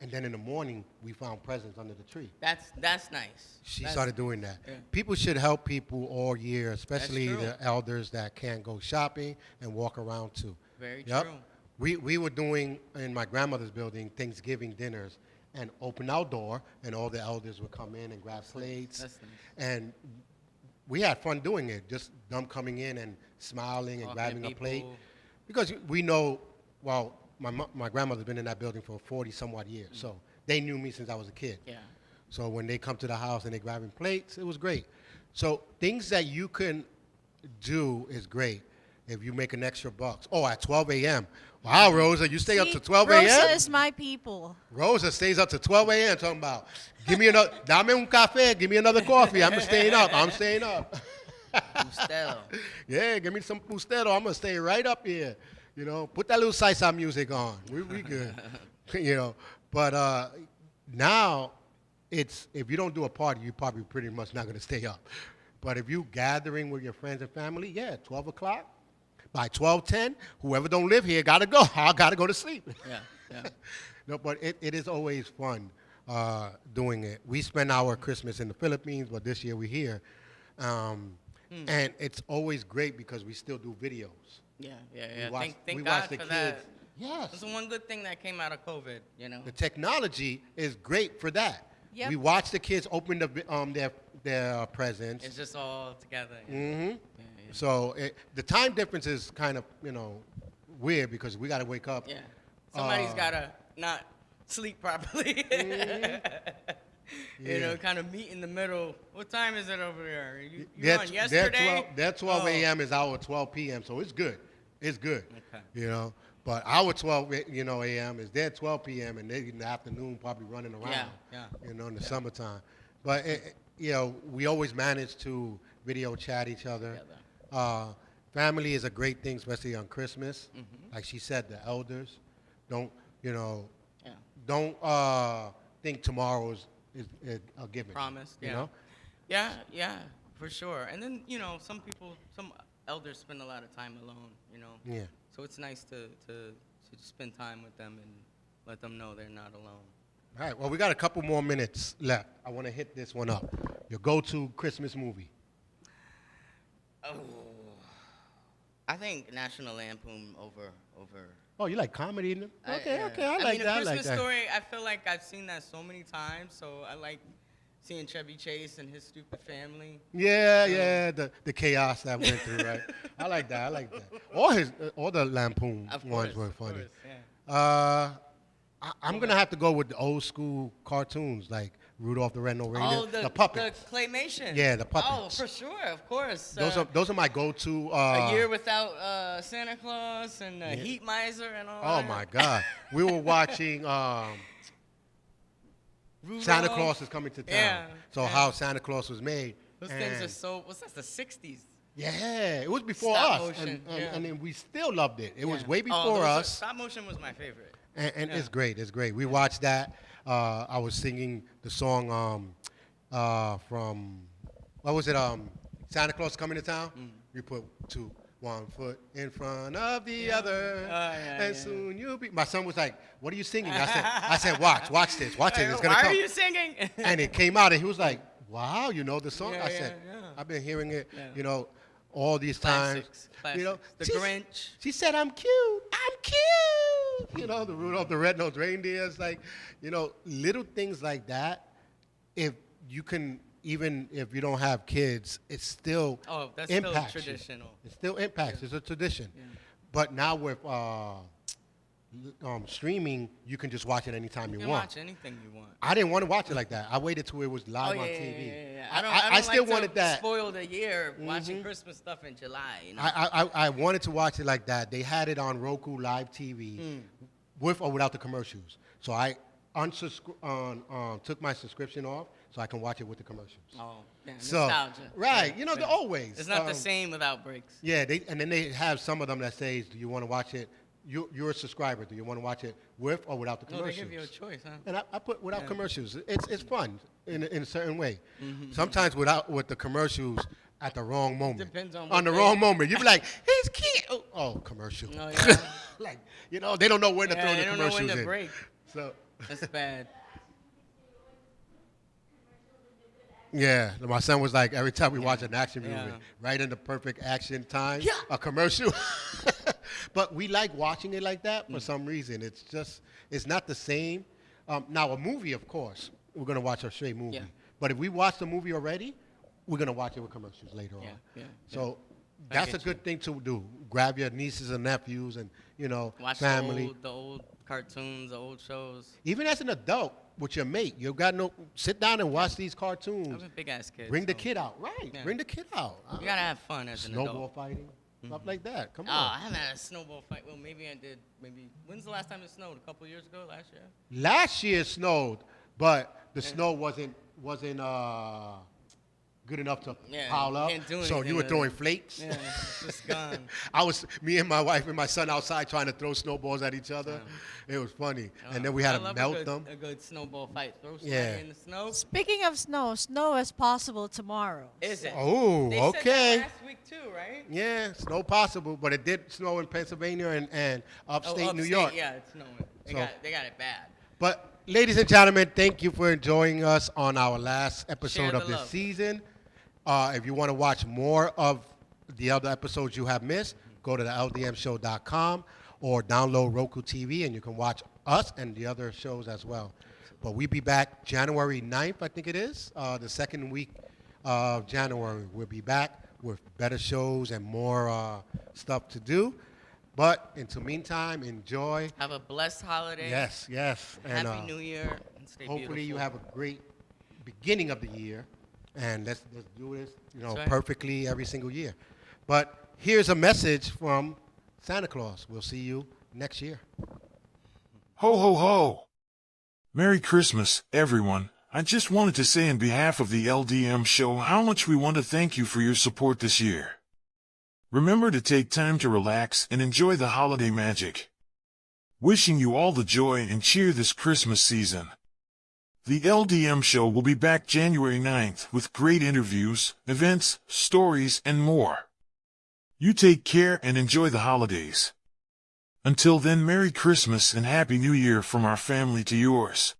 S1: And then in the morning, we found presents under the tree.
S2: That's nice.
S1: She
S2: That's-
S1: started doing that.
S2: Yeah.
S1: People should help people all year, especially
S2: true.
S1: the elders that can't go shopping and walk around too.
S2: Very
S1: Yep.
S2: true.
S1: We were doing, in my grandmother's building, Thanksgiving dinners, and open our door, and all the elders would come in and grab plates.
S2: That's nice.
S1: And we had fun doing it, just them coming in and smiling and
S2: Talking to
S1: grabbing a plate.
S2: people.
S1: Because we know, well, my grandmother's been in that building for 40-some-odd years, so they knew me since I was a kid.
S2: Yeah.
S1: So when they come to the house and they're grabbing plates, it was great. So things that you can do is great if you make an extra bucks. Oh, at 12 a.m. Wow, Rosa, you stay up to 12
S3: Rosa
S1: a.m.?
S3: is my people.
S1: Rosa stays up to 12 a.m. talking about, give me another, dame un café, give me another coffee. I'm staying up. I'm staying up.
S2: Bustelo.
S1: Yeah, give me some Bustelo. I'm going to stay right up here. Put that little salsa music on. We good. But now it's, if you don't do a party, you're probably pretty much not going to stay up. But if you gathering with your friends and family, 12 o'clock. By 12:10, whoever don't live here got to go. I got to go to sleep.
S2: Yeah.
S1: No, but it is always fun doing it. We spend our Christmas in the Philippines, but this year we're here. And it's always great because we still do videos.
S2: Yeah.
S1: We
S2: Thank
S1: watch
S2: God
S1: the
S2: for
S1: kids.
S2: that.
S1: Yes.
S2: That's the one good thing that came out of COVID,
S1: The technology is great for that.
S3: Yep.
S1: We watch the kids open their presents.
S2: It's just all together. Yeah.
S1: Mm-hmm.
S2: Yeah.
S1: So the time difference is kind of, weird because we got to wake up.
S2: Yeah. Somebody's gotta not sleep properly. You know, kind of meet in the middle. What time is it over there? You on yesterday?
S1: That 12 a.m. is our 12 p.m., so it's good. It's good.
S2: Okay.
S1: You know, but our 12, a.m. is their 12 p.m. and they in the afternoon probably running around.
S2: Yeah.
S1: You know, in the summertime. But we always manage to video chat each other. Family is a great thing, especially on Christmas. Like she said, the elders don't think tomorrow is a given.
S2: Promised.
S1: You know?
S2: Yeah, for sure. And then some elders spend a lot of time alone.
S1: Yeah.
S2: So it's nice to spend time with them and let them know they're not alone.
S1: All right. Well, we got a couple more minutes left. I want to hit this one up. Your go-to Christmas movie.
S2: Oh, I think National Lampoon over.
S1: Oh, you like comedy? Okay. I
S2: I
S1: like
S2: mean,
S1: that.
S2: A Christmas
S1: I like that.
S2: Story. I feel like I've seen that so many times, so I like seeing Chevy Chase and his stupid family.
S1: Yeah, the chaos that went through, right? I like that. All the Lampoon ones were funny.
S2: Of course,
S1: I'm gonna have to go with the old school cartoons like Rudolph the Red-Nosed Reindeer, the puppets.
S2: The claymation.
S1: Yeah, the puppets.
S2: Oh, for sure, of course.
S1: Those are my go-to.
S2: A Year Without Santa Claus and Heat Miser and all that.
S1: Oh my God, we were watching Santa Claus is Coming to Town. How Santa Claus was made.
S2: Those things are so. What's that? The '60s.
S1: Yeah, it was before
S2: Stop
S1: us,
S2: motion,
S1: and then we still loved it. It was way before us.
S2: Stop motion was my favorite.
S1: And it's great. It's great. We watched that. I was singing the song from, what was it? Santa Claus Coming to Town. We put one foot in front of the other, and soon you'll be. My son was like, "What are you singing?" I said, watch this. It's gonna come.
S2: Why are you singing?
S1: And it came out, and he was like, "Wow, you know the song?" I said, "I've been hearing it, all these times."
S2: Classics. The Grinch.
S1: She said, "I'm cute. I'm cute." The Rudolph the Red-Nosed Reindeer. It's like, little things like that. If you can, even if you don't have kids, it still impacts
S2: still traditional.
S1: It still impacts. It's a tradition.
S2: Yeah.
S1: But now with streaming, you can just watch it anytime you want.
S2: You can watch anything you want.
S1: I didn't want to watch it like that. I waited till it was live on TV.
S2: Yeah.
S1: I still
S2: like
S1: wanted that.
S2: Spoil the year watching Christmas stuff in July.
S1: I wanted to watch it like that. They had it on Roku Live TV with or without the commercials. So I took my subscription off so I can watch it with the commercials.
S2: Oh, yeah,
S1: so,
S2: nostalgia.
S1: Right. They're always.
S2: It's not the same without breaks.
S1: Yeah, and then they have some of them that says, do you want to watch it? You're a subscriber. Do you want to watch it with or without the commercials?
S2: They give you a choice, huh?
S1: And I put without commercials. It's fun in a certain way. Sometimes with the commercials at the wrong moment.
S2: Depends on
S1: the wrong moment. You be like, he's cute. Oh, commercial.
S2: Oh, yeah.
S1: Like, they don't know when to throw the
S2: they don't know
S1: commercials
S2: when to
S1: in.
S2: break.
S1: So
S2: That's bad.
S1: yeah, my son was like, every time we watch an action movie, right in the perfect action time, a commercial. But we like watching it like that for some reason. It's not the same. Now, a movie, of course, we're going to watch a straight movie.
S2: Yeah.
S1: But if we watch the movie already, we're going to watch it with commercials later on. So that's a good thing to do. Grab your nieces and nephews and,
S2: Watch
S1: family.
S2: the old cartoons, the old shows.
S1: Even as an adult with your mate, sit down and watch these cartoons.
S2: I'm a big-ass kid.
S1: Bring the kid out. Right.
S2: Yeah.
S1: Bring the kid out.
S2: You got to have fun as an adult.
S1: Snowball fighting. Stuff like that. Come
S2: Oh,
S1: on.
S2: I haven't had a snowball fight. Well, maybe I did. When's the last time it snowed? A couple years ago? Last year?
S1: Last year it snowed, but the snow wasn't good enough to pile up.
S2: Can't do
S1: So
S2: anything
S1: you were
S2: with
S1: throwing
S2: it.
S1: flakes.
S2: Yeah, it's just gone.
S1: Me and my wife and my son outside trying to throw snowballs at each other. It was funny. And then we had to melt them.
S2: A good snowball fight. Throw somebody in the snow.
S3: Speaking of snow is possible tomorrow.
S2: Is it?
S1: Oh,
S2: They
S1: okay.
S2: said that last week too, right?
S1: Yeah, snow possible, but it did snow in Pennsylvania and upstate New York.
S2: Yeah, it's snowing. They got it bad.
S1: But ladies and gentlemen, thank you for joining us on our last episode
S2: Share
S1: of
S2: the
S1: this
S2: love.
S1: season. If you want to watch more of the other episodes you have missed, go to the ldmshow.com or download Roku TV and you can watch us and the other shows as well. But we'll be back January 9th, I think it is, the second week of January. We'll be back with better shows and more stuff to do. But until meantime, enjoy.
S2: Have a blessed holiday.
S1: Yes, yes. And
S2: Happy New Year. And stay
S1: hopefully you
S2: beautiful.
S1: have a great beginning of the year. And let's do this,
S2: That's right.
S1: perfectly every single year. But here's a message from Santa Claus. We'll see you next year.
S5: Ho ho ho! Merry Christmas, everyone. I just wanted to say on behalf of the LDM Show how much we want to thank you for your support this year. Remember to take time to relax and enjoy the holiday magic. Wishing you all the joy and cheer this Christmas season. The LDM Show will be back January 9th with great interviews, events, stories, and more. You take care and enjoy the holidays. Until then, Merry Christmas and Happy New Year from our family to yours.